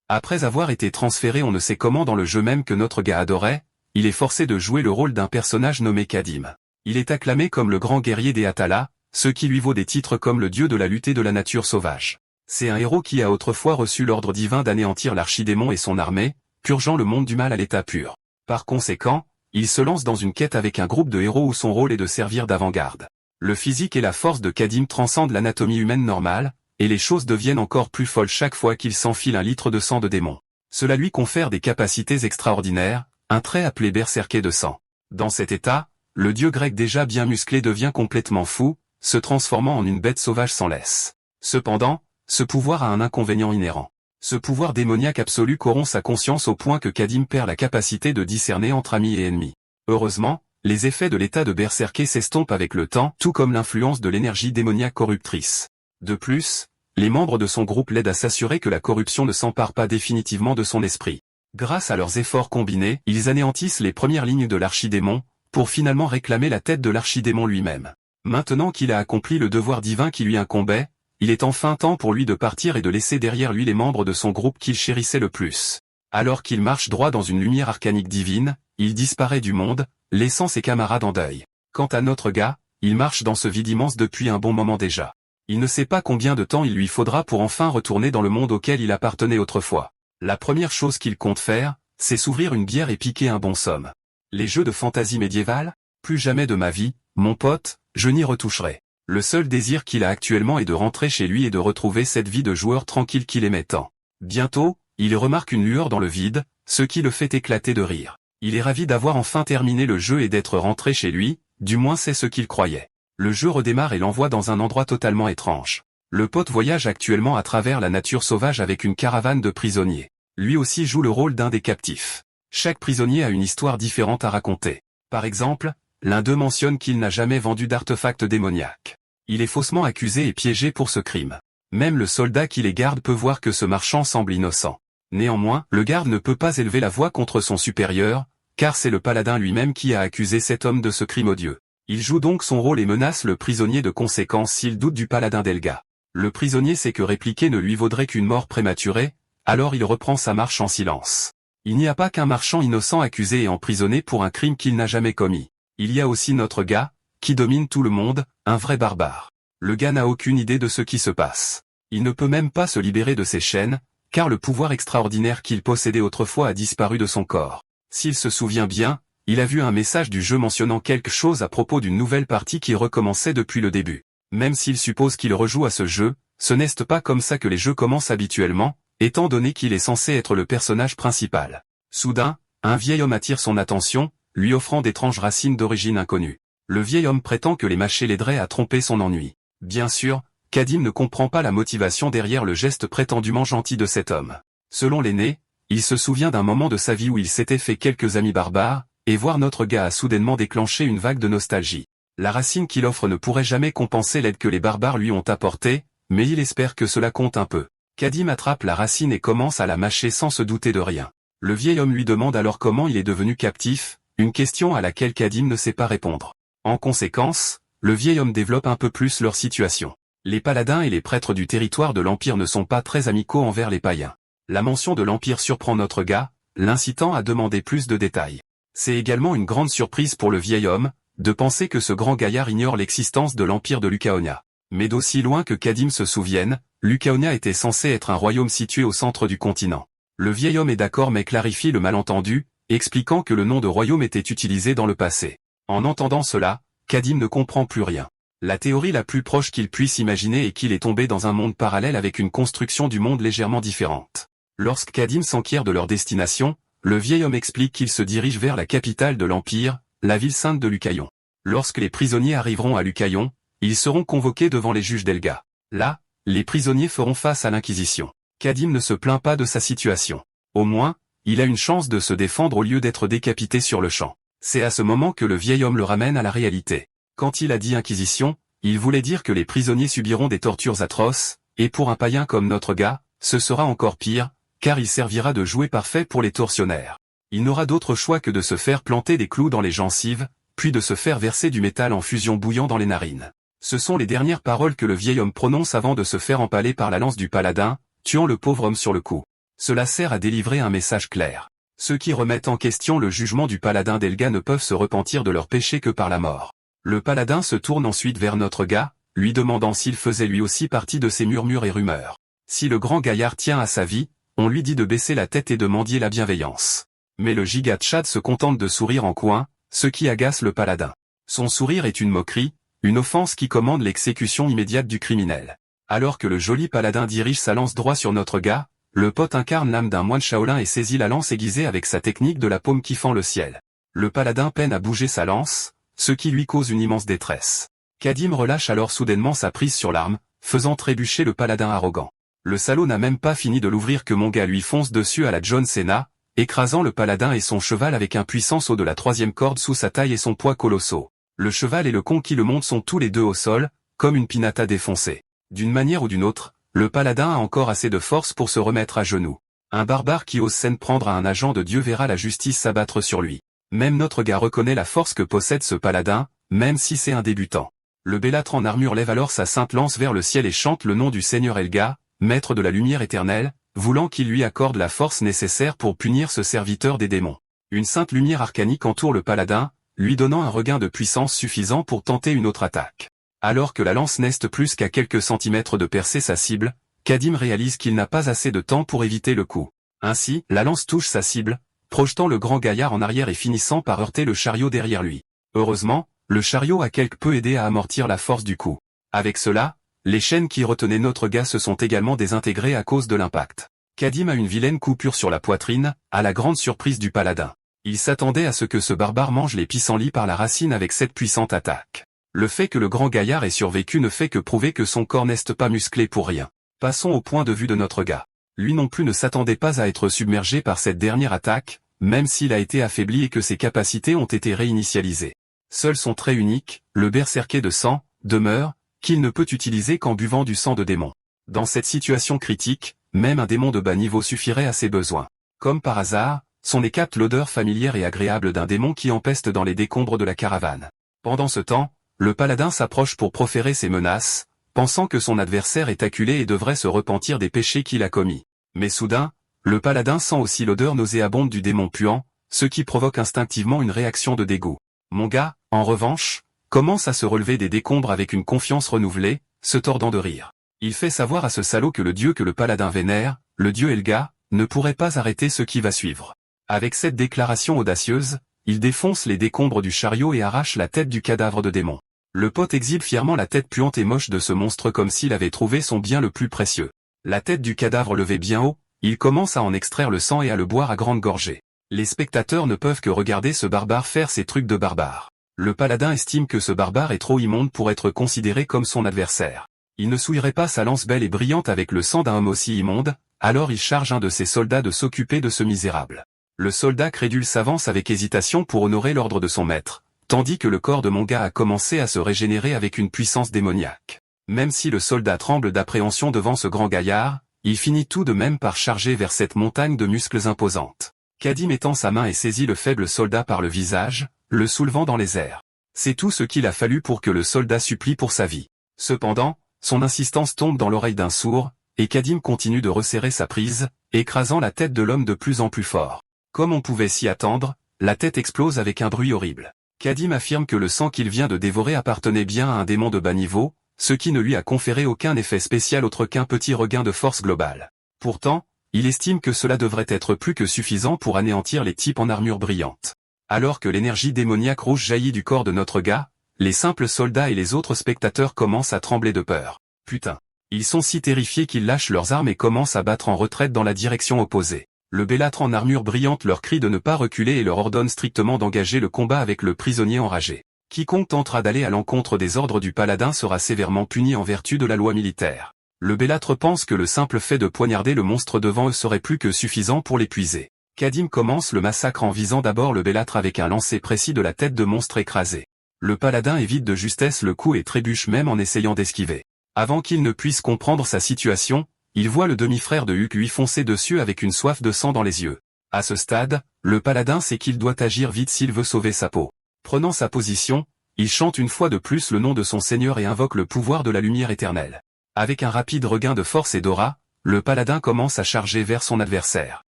Après avoir été transféré on ne sait comment dans le jeu même que notre gars adorait, il est forcé de jouer le rôle d'un personnage nommé Kadim. Il est acclamé comme le grand guerrier des Atala, ce qui lui vaut des titres comme le dieu de la lutte et de la nature sauvage. C'est un héros qui a autrefois reçu l'ordre divin d'anéantir l'archidémon et son armée, purgeant le monde du mal à l'état pur. Par conséquent, il se lance dans une quête avec un groupe de héros où son rôle est de servir d'avant-garde. Le physique et la force de Kadim transcendent l'anatomie humaine normale, et les choses deviennent encore plus folles chaque fois qu'il s'enfile un litre de sang de démon. Cela lui confère des capacités extraordinaires, un trait appelé berserker de sang. Dans cet état, le dieu grec déjà bien musclé devient complètement fou, se transformant en une bête sauvage sans laisse. Cependant, ce pouvoir a un inconvénient inhérent. Ce pouvoir démoniaque absolu corrompt sa conscience au point que Kadim perd la capacité de discerner entre amis et ennemis. Heureusement, les effets de l'état de berserker s'estompent avec le temps, tout comme l'influence de l'énergie démoniaque corruptrice. De plus, les membres de son groupe l'aident à s'assurer que la corruption ne s'empare pas définitivement de son esprit. Grâce à leurs efforts combinés, ils anéantissent les premières lignes de l'archidémon, pour finalement réclamer la tête de l'archidémon lui-même. Maintenant qu'il a accompli le devoir divin qui lui incombait, il est enfin temps pour lui de partir et de laisser derrière lui les membres de son groupe qu'il chérissait le plus. Alors qu'il marche droit dans une lumière arcanique divine, il disparaît du monde, laissant ses camarades en deuil. Quant à notre gars, il marche dans ce vide immense depuis un bon moment déjà. Il ne sait pas combien de temps il lui faudra pour enfin retourner dans le monde auquel il appartenait autrefois. La première chose qu'il compte faire, c'est s'ouvrir une bière et piquer un bon somme. Les jeux de fantaisie médiévale? Plus jamais de ma vie, mon pote, je n'y retoucherai. Le seul désir qu'il a actuellement est de rentrer chez lui et de retrouver cette vie de joueur tranquille qu'il aimait tant. Bientôt, il remarque une lueur dans le vide, ce qui le fait éclater de rire. Il est ravi d'avoir enfin terminé le jeu et d'être rentré chez lui, du moins c'est ce qu'il croyait. Le jeu redémarre et l'envoie dans un endroit totalement étrange. Le pote voyage actuellement à travers la nature sauvage avec une caravane de prisonniers. Lui aussi joue le rôle d'un des captifs. Chaque prisonnier a une histoire différente à raconter. Par exemple, l'un d'eux mentionne qu'il n'a jamais vendu d'artefacts démoniaques. Il est faussement accusé et piégé pour ce crime. Même le soldat qui les garde peut voir que ce marchand semble innocent. Néanmoins, le garde ne peut pas élever la voix contre son supérieur, car c'est le paladin lui-même qui a accusé cet homme de ce crime odieux. Il joue donc son rôle et menace le prisonnier de conséquence s'il doute du paladin d'Elga. Le prisonnier sait que répliquer ne lui vaudrait qu'une mort prématurée, alors il reprend sa marche en silence. Il n'y a pas qu'un marchand innocent accusé et emprisonné pour un crime qu'il n'a jamais commis. Il y a aussi notre gars, qui domine tout le monde, un vrai barbare. Le gars n'a aucune idée de ce qui se passe. Il ne peut même pas se libérer de ses chaînes, car le pouvoir extraordinaire qu'il possédait autrefois a disparu de son corps. S'il se souvient bien, il a vu un message du jeu mentionnant quelque chose à propos d'une nouvelle partie qui recommençait depuis le début. Même s'il suppose qu'il rejoue à ce jeu, ce n'est pas comme ça que les jeux commencent habituellement, étant donné qu'il est censé être le personnage principal. Soudain, un vieil homme attire son attention, lui offrant d'étranges racines d'origine inconnue. Le vieil homme prétend que les mâchés l'aideraient à tromper son ennui. Bien sûr, Kadim ne comprend pas la motivation derrière le geste prétendument gentil de cet homme. Selon l'aîné, il se souvient d'un moment de sa vie où il s'était fait quelques amis barbares, et voir notre gars a soudainement déclenché une vague de nostalgie. La racine qu'il offre ne pourrait jamais compenser l'aide que les barbares lui ont apportée, mais il espère que cela compte un peu. Kadim attrape la racine et commence à la mâcher sans se douter de rien. Le vieil homme lui demande alors comment il est devenu captif, une question à laquelle Kadim ne sait pas répondre. En conséquence, le vieil homme développe un peu plus leur situation. Les paladins et les prêtres du territoire de l'Empire ne sont pas très amicaux envers les païens. La mention de l'Empire surprend notre gars, l'incitant à demander plus de détails. C'est également une grande surprise pour le vieil homme, de penser que ce grand gaillard ignore l'existence de l'Empire de Lucaonia. Mais d'aussi loin que Kadim se souvienne, Lucaonia était censé être un royaume situé au centre du continent. Le vieil homme est d'accord mais clarifie le malentendu, expliquant que le nom de royaume était utilisé dans le passé. En entendant cela, Kadim ne comprend plus rien. La théorie la plus proche qu'il puisse imaginer est qu'il est tombé dans un monde parallèle avec une construction du monde légèrement différente. Lorsque Kadim s'enquiert de leur destination, le vieil homme explique qu'il se dirige vers la capitale de l'Empire, la ville sainte de Lucaïon. Lorsque les prisonniers arriveront à Lucaïon, ils seront convoqués devant les juges d'Elga. Là, les prisonniers feront face à l'Inquisition. Kadim ne se plaint pas de sa situation. Au moins, il a une chance de se défendre au lieu d'être décapité sur le champ. C'est à ce moment que le vieil homme le ramène à la réalité. Quand il a dit Inquisition, il voulait dire que les prisonniers subiront des tortures atroces, et pour un païen comme notre gars, ce sera encore pire, car il servira de jouet parfait pour les tortionnaires. Il n'aura d'autre choix que de se faire planter des clous dans les gencives, puis de se faire verser du métal en fusion bouillant dans les narines. Ce sont les dernières paroles que le vieil homme prononce avant de se faire empaler par la lance du paladin, tuant le pauvre homme sur le coup. Cela sert à délivrer un message clair. Ceux qui remettent en question le jugement du paladin d'Elga ne peuvent se repentir de leur péché que par la mort. Le paladin se tourne ensuite vers notre gars, lui demandant s'il faisait lui aussi partie de ces murmures et rumeurs. Si le grand gaillard tient à sa vie, on lui dit de baisser la tête et de mendier la bienveillance. Mais le giga Tchad se contente de sourire en coin, ce qui agace le paladin. Son sourire est une moquerie, une offense qui commande l'exécution immédiate du criminel. Alors que le joli paladin dirige sa lance droit sur notre gars, le pote incarne l'âme d'un moine Shaolin et saisit la lance aiguisée avec sa technique de la paume qui fend le ciel. Le paladin peine à bouger sa lance, ce qui lui cause une immense détresse. Kadim relâche alors soudainement sa prise sur l'arme, faisant trébucher le paladin arrogant. Le salaud n'a même pas fini de l'ouvrir que mon gars lui fonce dessus à la John Cena, écrasant le paladin et son cheval avec un puissant saut de la 3e corde sous sa taille et son poids colossaux. Le cheval et le con qui le montent sont tous les deux au sol, comme une pinata défoncée. D'une manière ou d'une autre, le paladin a encore assez de force pour se remettre à genoux. Un barbare qui ose s'en prendre à un agent de Dieu verra la justice s'abattre sur lui. Même notre gars reconnaît la force que possède ce paladin, même si c'est un débutant. Le bellâtre en armure lève alors sa sainte lance vers le ciel et chante le nom du Seigneur Elga, maître de la lumière éternelle, voulant qu'il lui accorde la force nécessaire pour punir ce serviteur des démons. Une sainte lumière arcanique entoure le paladin, lui donnant un regain de puissance suffisant pour tenter une autre attaque. Alors que la lance n'est plus qu'à quelques centimètres de percer sa cible, Kadim réalise qu'il n'a pas assez de temps pour éviter le coup. Ainsi, la lance touche sa cible, projetant le grand gaillard en arrière et finissant par heurter le chariot derrière lui. Heureusement, le chariot a quelque peu aidé à amortir la force du coup. Avec cela, les chaînes qui retenaient notre gars se sont également désintégrées à cause de l'impact. Kadim a une vilaine coupure sur la poitrine, à la grande surprise du paladin. Il s'attendait à ce que ce barbare mange les pissenlits par la racine avec cette puissante attaque. Le fait que le grand gaillard ait survécu ne fait que prouver que son corps n'est pas musclé pour rien. Passons au point de vue de notre gars. Lui non plus ne s'attendait pas à être submergé par cette dernière attaque, même s'il a été affaibli et que ses capacités ont été réinitialisées. Seul son trait unique, le berserker de sang, demeure, qu'il ne peut utiliser qu'en buvant du sang de démon. Dans cette situation critique, même un démon de bas niveau suffirait à ses besoins. Comme par hasard, son nez capte l'odeur familière et agréable d'un démon qui empeste dans les décombres de la caravane. Pendant ce temps, le paladin s'approche pour proférer ses menaces, pensant que son adversaire est acculé et devrait se repentir des péchés qu'il a commis. Mais soudain, le paladin sent aussi l'odeur nauséabonde du démon puant, ce qui provoque instinctivement une réaction de dégoût. Mon gars, en revanche, commence à se relever des décombres avec une confiance renouvelée, se tordant de rire. Il fait savoir à ce salaud que le dieu que le paladin vénère, le dieu Elga, ne pourrait pas arrêter ce qui va suivre. Avec cette déclaration audacieuse, il défonce les décombres du chariot et arrache la tête du cadavre de démon. Le pote exhibe fièrement la tête puante et moche de ce monstre comme s'il avait trouvé son bien le plus précieux. La tête du cadavre levée bien haut, il commence à en extraire le sang et à le boire à grandes gorgées. Les spectateurs ne peuvent que regarder ce barbare faire ses trucs de barbare. Le paladin estime que ce barbare est trop immonde pour être considéré comme son adversaire. Il ne souillerait pas sa lance belle et brillante avec le sang d'un homme aussi immonde, alors il charge un de ses soldats de s'occuper de ce misérable. Le soldat crédule s'avance avec hésitation pour honorer l'ordre de son maître, tandis que le corps de mon gars a commencé à se régénérer avec une puissance démoniaque. Même si le soldat tremble d'appréhension devant ce grand gaillard, il finit tout de même par charger vers cette montagne de muscles imposantes. Kadim étend sa main et saisit le faible soldat par le visage, le soulevant dans les airs. C'est tout ce qu'il a fallu pour que le soldat supplie pour sa vie. Cependant, son insistance tombe dans l'oreille d'un sourd, et Kadim continue de resserrer sa prise, écrasant la tête de l'homme de plus en plus fort. Comme on pouvait s'y attendre, la tête explose avec un bruit horrible. Kadim affirme que le sang qu'il vient de dévorer appartenait bien à un démon de bas niveau, ce qui ne lui a conféré aucun effet spécial autre qu'un petit regain de force globale. Pourtant, il estime que cela devrait être plus que suffisant pour anéantir les types en armure brillante. Alors que l'énergie démoniaque rouge jaillit du corps de notre gars, les simples soldats et les autres spectateurs commencent à trembler de peur. Putain. Ils sont si terrifiés qu'ils lâchent leurs armes et commencent à battre en retraite dans la direction opposée. Le bellâtre en armure brillante leur crie de ne pas reculer et leur ordonne strictement d'engager le combat avec le prisonnier enragé. Quiconque tentera d'aller à l'encontre des ordres du paladin sera sévèrement puni en vertu de la loi militaire. Le bellâtre pense que le simple fait de poignarder le monstre devant eux serait plus que suffisant pour l'épuiser. Kadim commence le massacre en visant d'abord le bellâtre avec un lancer précis de la tête de monstre écrasé. Le paladin évite de justesse le coup et trébuche même en essayant d'esquiver. Avant qu'il ne puisse comprendre sa situation, il voit le demi-frère de Huck lui foncer dessus avec une soif de sang dans les yeux. À ce stade, le paladin sait qu'il doit agir vite s'il veut sauver sa peau. Prenant sa position, il chante une fois de plus le nom de son seigneur et invoque le pouvoir de la lumière éternelle. Avec un rapide regain de force et d'aura, le paladin commence à charger vers son adversaire.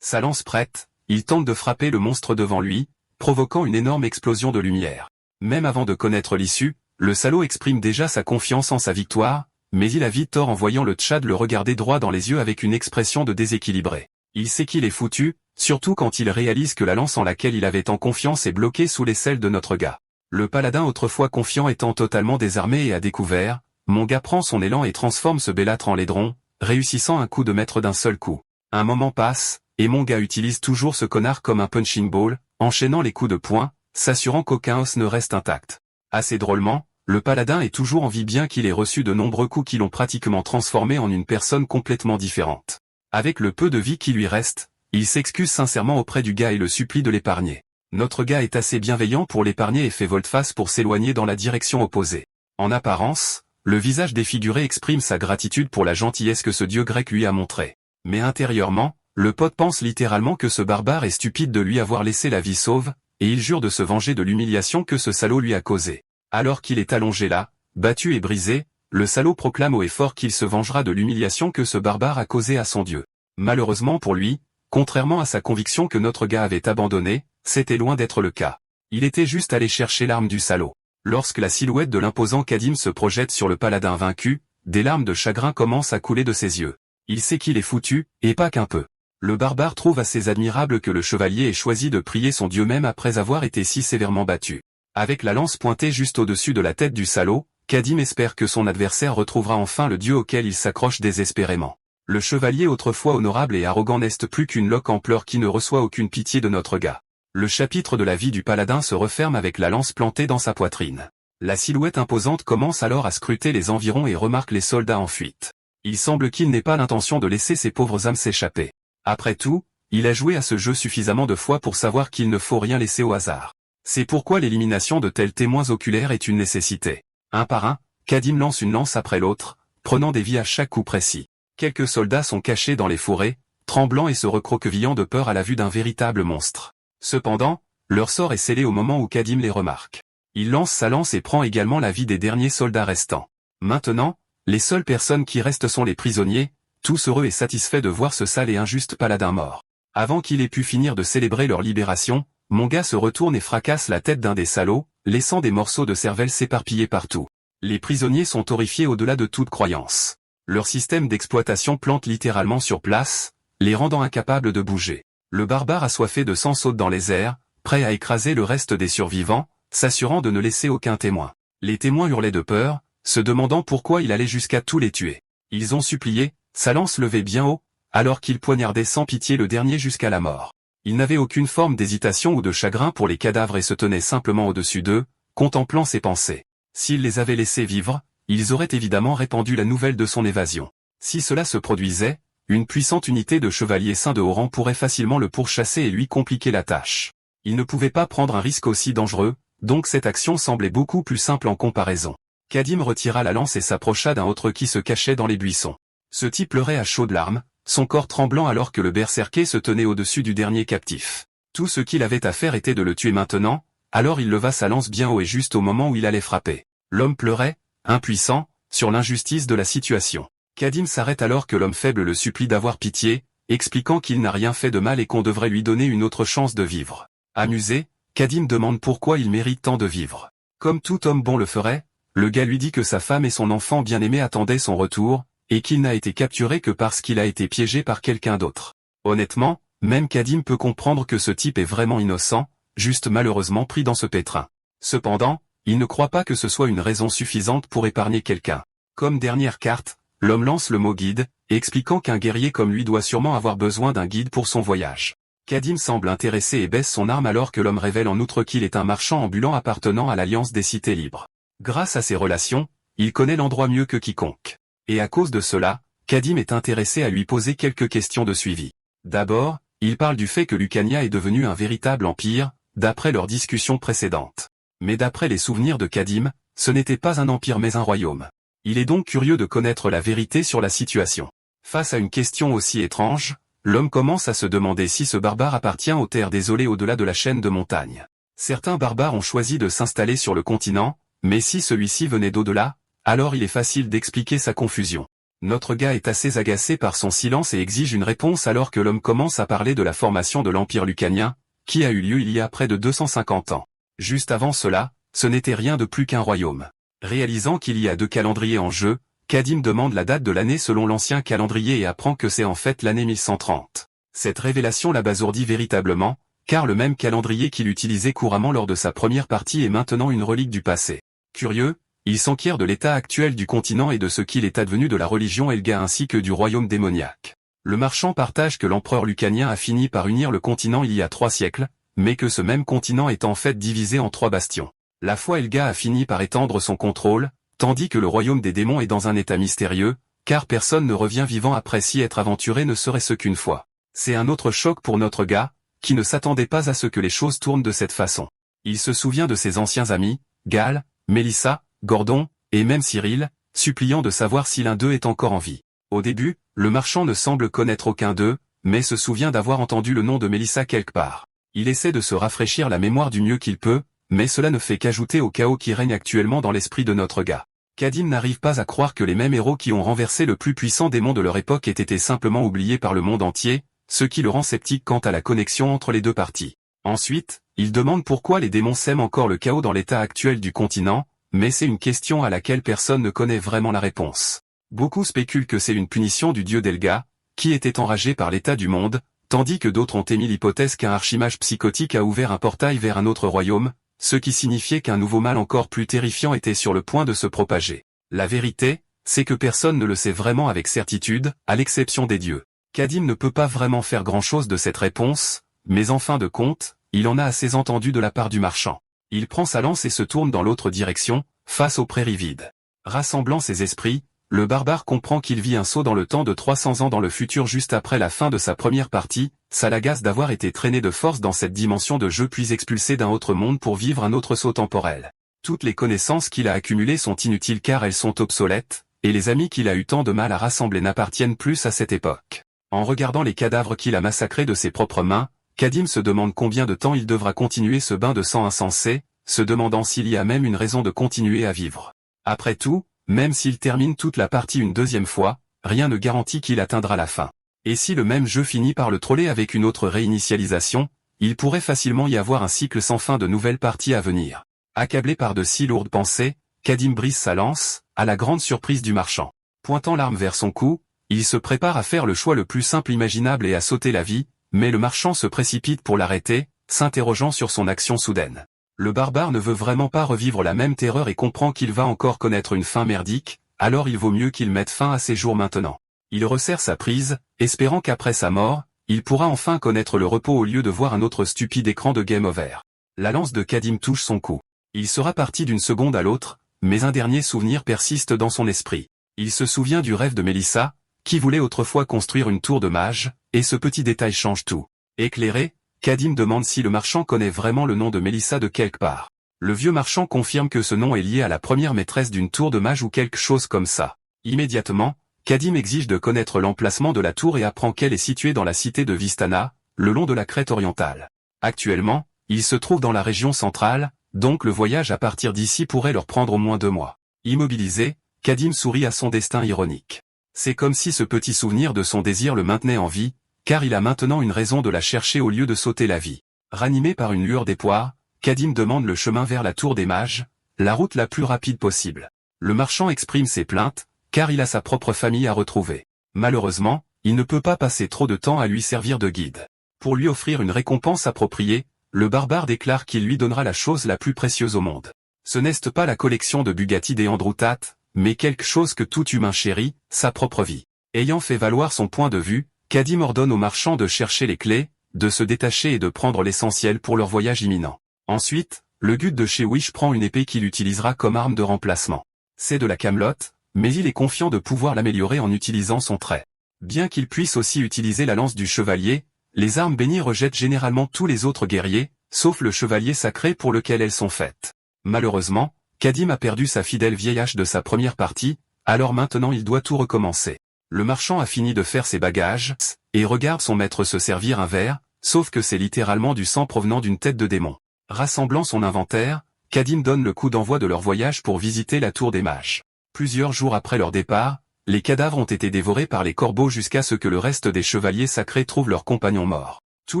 Sa lance prête, il tente de frapper le monstre devant lui, provoquant une énorme explosion de lumière. Même avant de connaître l'issue, le salaud exprime déjà sa confiance en sa victoire, mais il a vite tort en voyant le Tchad le regarder droit dans les yeux avec une expression de déséquilibré. Il sait qu'il est foutu, surtout quand il réalise que la lance en laquelle il avait tant confiance est bloquée sous l'aisselle de notre gars. Le paladin autrefois confiant étant totalement désarmé et à découvert, mon gars prend son élan et transforme ce bellâtre en laidron, réussissant un coup de maître d'un seul coup. Un moment passe, et mon gars utilise toujours ce connard comme un punching ball, enchaînant les coups de poing, s'assurant qu'aucun os ne reste intact. Assez drôlement, le paladin est toujours en vie bien qu'il ait reçu de nombreux coups qui l'ont pratiquement transformé en une personne complètement différente. Avec le peu de vie qui lui reste, il s'excuse sincèrement auprès du gars et le supplie de l'épargner. Notre gars est assez bienveillant pour l'épargner et fait volte-face pour s'éloigner dans la direction opposée. En apparence, le visage défiguré exprime sa gratitude pour la gentillesse que ce dieu grec lui a montrée. Mais intérieurement, le pote pense littéralement que ce barbare est stupide de lui avoir laissé la vie sauve, et il jure de se venger de l'humiliation que ce salaud lui a causée. Alors qu'il est allongé là, battu et brisé, le salaud proclame haut et fort qu'il se vengera de l'humiliation que ce barbare a causée à son dieu. Malheureusement pour lui, contrairement à sa conviction que notre gars avait abandonné, c'était loin d'être le cas. Il était juste allé chercher l'arme du salaud. Lorsque la silhouette de l'imposant Kadim se projette sur le paladin vaincu, des larmes de chagrin commencent à couler de ses yeux. Il sait qu'il est foutu, et pas qu'un peu. Le barbare trouve assez admirable que le chevalier ait choisi de prier son dieu même après avoir été si sévèrement battu. Avec la lance pointée juste au-dessus de la tête du salaud, Kadim espère que son adversaire retrouvera enfin le dieu auquel il s'accroche désespérément. Le chevalier autrefois honorable et arrogant n'est plus qu'une loque en pleurs qui ne reçoit aucune pitié de notre gars. Le chapitre de la vie du paladin se referme avec la lance plantée dans sa poitrine. La silhouette imposante commence alors à scruter les environs et remarque les soldats en fuite. Il semble qu'il n'ait pas l'intention de laisser ces pauvres âmes s'échapper. Après tout, il a joué à ce jeu suffisamment de fois pour savoir qu'il ne faut rien laisser au hasard. C'est pourquoi l'élimination de tels témoins oculaires est une nécessité. Un par un, Kadim lance une lance après l'autre, prenant des vies à chaque coup précis. Quelques soldats sont cachés dans les fourrés, tremblants et se recroquevillant de peur à la vue d'un véritable monstre. Cependant, leur sort est scellé au moment où Kadim les remarque. Il lance sa lance et prend également la vie des derniers soldats restants. Maintenant, les seules personnes qui restent sont les prisonniers, tous heureux et satisfaits de voir ce sale et injuste paladin mort. Avant qu'il ait pu finir de célébrer leur libération, mon gars se retourne et fracasse la tête d'un des salauds, laissant des morceaux de cervelle s'éparpiller partout. Les prisonniers sont horrifiés au-delà de toute croyance. Leur système d'exploitation plante littéralement sur place, les rendant incapables de bouger. Le barbare assoiffé de sang saute dans les airs, prêt à écraser le reste des survivants, s'assurant de ne laisser aucun témoin. Les témoins hurlaient de peur, se demandant pourquoi il allait jusqu'à tous les tuer. Ils ont supplié, sa lance levée bien haut, alors qu'il poignardait sans pitié le dernier jusqu'à la mort. Il n'avait aucune forme d'hésitation ou de chagrin pour les cadavres et se tenait simplement au-dessus d'eux, contemplant ses pensées. S'il les avait laissés vivre, ils auraient évidemment répandu la nouvelle de son évasion. Si cela se produisait, une puissante unité de chevaliers saints de haut rang pourrait facilement le pourchasser et lui compliquer la tâche. Il ne pouvait pas prendre un risque aussi dangereux, donc cette action semblait beaucoup plus simple en comparaison. Kadim retira la lance et s'approcha d'un autre qui se cachait dans les buissons. Ce type pleurait à chaudes larmes, son corps tremblant alors que le berserker se tenait au-dessus du dernier captif. Tout ce qu'il avait à faire était de le tuer maintenant, alors il leva sa lance bien haut et juste au moment où il allait frapper. L'homme pleurait, impuissant, sur l'injustice de la situation. Kadim s'arrête alors que l'homme faible le supplie d'avoir pitié, expliquant qu'il n'a rien fait de mal et qu'on devrait lui donner une autre chance de vivre. Amusé, Kadim demande pourquoi il mérite tant de vivre. Comme tout homme bon le ferait, le gars lui dit que sa femme et son enfant bien-aimé attendaient son retour, et qu'il n'a été capturé que parce qu'il a été piégé par quelqu'un d'autre. Honnêtement, même Kadim peut comprendre que ce type est vraiment innocent, juste malheureusement pris dans ce pétrin. Cependant, il ne croit pas que ce soit une raison suffisante pour épargner quelqu'un. Comme dernière carte, l'homme lance le mot guide, expliquant qu'un guerrier comme lui doit sûrement avoir besoin d'un guide pour son voyage. Kadim semble intéressé et baisse son arme alors que l'homme révèle en outre qu'il est un marchand ambulant appartenant à l'Alliance des Cités Libres. Grâce à ses relations, il connaît l'endroit mieux que quiconque. Et à cause de cela, Kadim est intéressé à lui poser quelques questions de suivi. D'abord, il parle du fait que Lucania est devenu un véritable empire, d'après leur discussion précédente. Mais d'après les souvenirs de Kadim, ce n'était pas un empire mais un royaume. Il est donc curieux de connaître la vérité sur la situation. Face à une question aussi étrange, l'homme commence à se demander si ce barbare appartient aux terres désolées au-delà de la chaîne de montagnes. Certains barbares ont choisi de s'installer sur le continent, mais si celui-ci venait d'au-delà, alors il est facile d'expliquer sa confusion. Notre gars est assez agacé par son silence et exige une réponse alors que l'homme commence à parler de la formation de l'Empire lucanien, qui a eu lieu il y a près de 250 ans. Juste avant cela, ce n'était rien de plus qu'un royaume. Réalisant qu'il y a 2 calendriers en jeu, Kadim demande la date de l'année selon l'ancien calendrier et apprend que c'est en fait l'année 1130. Cette révélation l'abasourdit véritablement, car le même calendrier qu'il utilisait couramment lors de sa première partie est maintenant une relique du passé. Curieux, il s'enquiert de l'état actuel du continent et de ce qu'il est advenu de la religion Elga ainsi que du royaume démoniaque. Le marchand partage que l'empereur lucanien a fini par unir le continent il y a 3 siècles, mais que ce même continent est en fait divisé en 3 bastions. La foi Elga a fini par étendre son contrôle, tandis que le royaume des démons est dans un état mystérieux, car personne ne revient vivant après s'y être aventuré ne serait-ce qu'une fois. C'est un autre choc pour notre gars, qui ne s'attendait pas à ce que les choses tournent de cette façon. Il se souvient de ses anciens amis, Gall, Mélissa, Gordon, et même Cyril, suppliant de savoir si l'un d'eux est encore en vie. Au début, le marchand ne semble connaître aucun d'eux, mais se souvient d'avoir entendu le nom de Mélissa quelque part. Il essaie de se rafraîchir la mémoire du mieux qu'il peut, mais cela ne fait qu'ajouter au chaos qui règne actuellement dans l'esprit de notre gars. Kadim n'arrive pas à croire que les mêmes héros qui ont renversé le plus puissant démon de leur époque aient été simplement oubliés par le monde entier, ce qui le rend sceptique quant à la connexion entre les 2 parties. Ensuite, il demande pourquoi les démons sèment encore le chaos dans l'état actuel du continent, mais c'est une question à laquelle personne ne connaît vraiment la réponse. Beaucoup spéculent que c'est une punition du dieu d'Elga, qui était enragé par l'état du monde, tandis que d'autres ont émis l'hypothèse qu'un archimage psychotique a ouvert un portail vers un autre royaume, ce qui signifiait qu'un nouveau mal encore plus terrifiant était sur le point de se propager. La vérité, c'est que personne ne le sait vraiment avec certitude, à l'exception des dieux. Kadim ne peut pas vraiment faire grand-chose de cette réponse, mais en fin de compte, il en a assez entendu de la part du marchand. Il prend sa lance et se tourne dans l'autre direction, face aux prairies vides. Rassemblant ses esprits, le barbare comprend qu'il vit un saut dans le temps de 300 ans dans le futur juste après la fin de sa première partie, ça l'agace d'avoir été traîné de force dans cette dimension de jeu puis expulsé d'un autre monde pour vivre un autre saut temporel. Toutes les connaissances qu'il a accumulées sont inutiles car elles sont obsolètes, et les amis qu'il a eu tant de mal à rassembler n'appartiennent plus à cette époque. En regardant les cadavres qu'il a massacrés de ses propres mains, Kadim se demande combien de temps il devra continuer ce bain de sang insensé, se demandant s'il y a même une raison de continuer à vivre. Après tout, même s'il termine toute la partie une deuxième fois, rien ne garantit qu'il atteindra la fin. Et si le même jeu finit par le troller avec une autre réinitialisation, il pourrait facilement y avoir un cycle sans fin de nouvelles parties à venir. Accablé par de si lourdes pensées, Kadim brise sa lance, à la grande surprise du marchand. Pointant l'arme vers son cou, il se prépare à faire le choix le plus simple imaginable et à sauter la vie, mais le marchand se précipite pour l'arrêter, s'interrogeant sur son action soudaine. Le barbare ne veut vraiment pas revivre la même terreur et comprend qu'il va encore connaître une fin merdique, alors il vaut mieux qu'il mette fin à ses jours maintenant. Il resserre sa prise, espérant qu'après sa mort, il pourra enfin connaître le repos au lieu de voir un autre stupide écran de Game Over. La lance de Kadim touche son cou. Il sera parti d'une seconde à l'autre, mais un dernier souvenir persiste dans son esprit. Il se souvient du rêve de Mélissa, qui voulait autrefois construire une tour de mage, et ce petit détail change tout. Éclairé, Kadim demande si le marchand connaît vraiment le nom de Mélissa de quelque part. Le vieux marchand confirme que ce nom est lié à la première maîtresse d'une tour de mage ou quelque chose comme ça. Immédiatement, Kadim exige de connaître l'emplacement de la tour et apprend qu'elle est située dans la cité de Vistana, le long de la crête orientale. Actuellement, il se trouve dans la région centrale, donc le voyage à partir d'ici pourrait leur prendre au moins 2 mois. Immobilisé, Kadim sourit à son destin ironique. C'est comme si ce petit souvenir de son désir le maintenait en vie, car il a maintenant une raison de la chercher au lieu de sauter la vie. Ranimé par une lueur d'espoir, Kadim demande le chemin vers la tour des mages, la route la plus rapide possible. Le marchand exprime ses plaintes, car il a sa propre famille à retrouver. Malheureusement, il ne peut pas passer trop de temps à lui servir de guide. Pour lui offrir une récompense appropriée, le barbare déclare qu'il lui donnera la chose la plus précieuse au monde. Ce n'est pas la collection de Bugatti des Androutat, mais quelque chose que tout humain chérit, sa propre vie. Ayant fait valoir son point de vue, Kadim ordonne aux marchands de chercher les clés, de se détacher et de prendre l'essentiel pour leur voyage imminent. Ensuite, le guide de chez Wish prend une épée qu'il utilisera comme arme de remplacement. C'est de la camelote, mais il est confiant de pouvoir l'améliorer en utilisant son trait. Bien qu'il puisse aussi utiliser la lance du chevalier, les armes bénies rejettent généralement tous les autres guerriers, sauf le chevalier sacré pour lequel elles sont faites. Malheureusement, Kadim a perdu sa fidèle vieille hache de sa première partie, alors maintenant il doit tout recommencer. Le marchand a fini de faire ses bagages, et regarde son maître se servir un verre, sauf que c'est littéralement du sang provenant d'une tête de démon. Rassemblant son inventaire, Kadim donne le coup d'envoi de leur voyage pour visiter la tour des mages. Plusieurs jours après leur départ, les cadavres ont été dévorés par les corbeaux jusqu'à ce que le reste des chevaliers sacrés trouvent leurs compagnons morts. Tous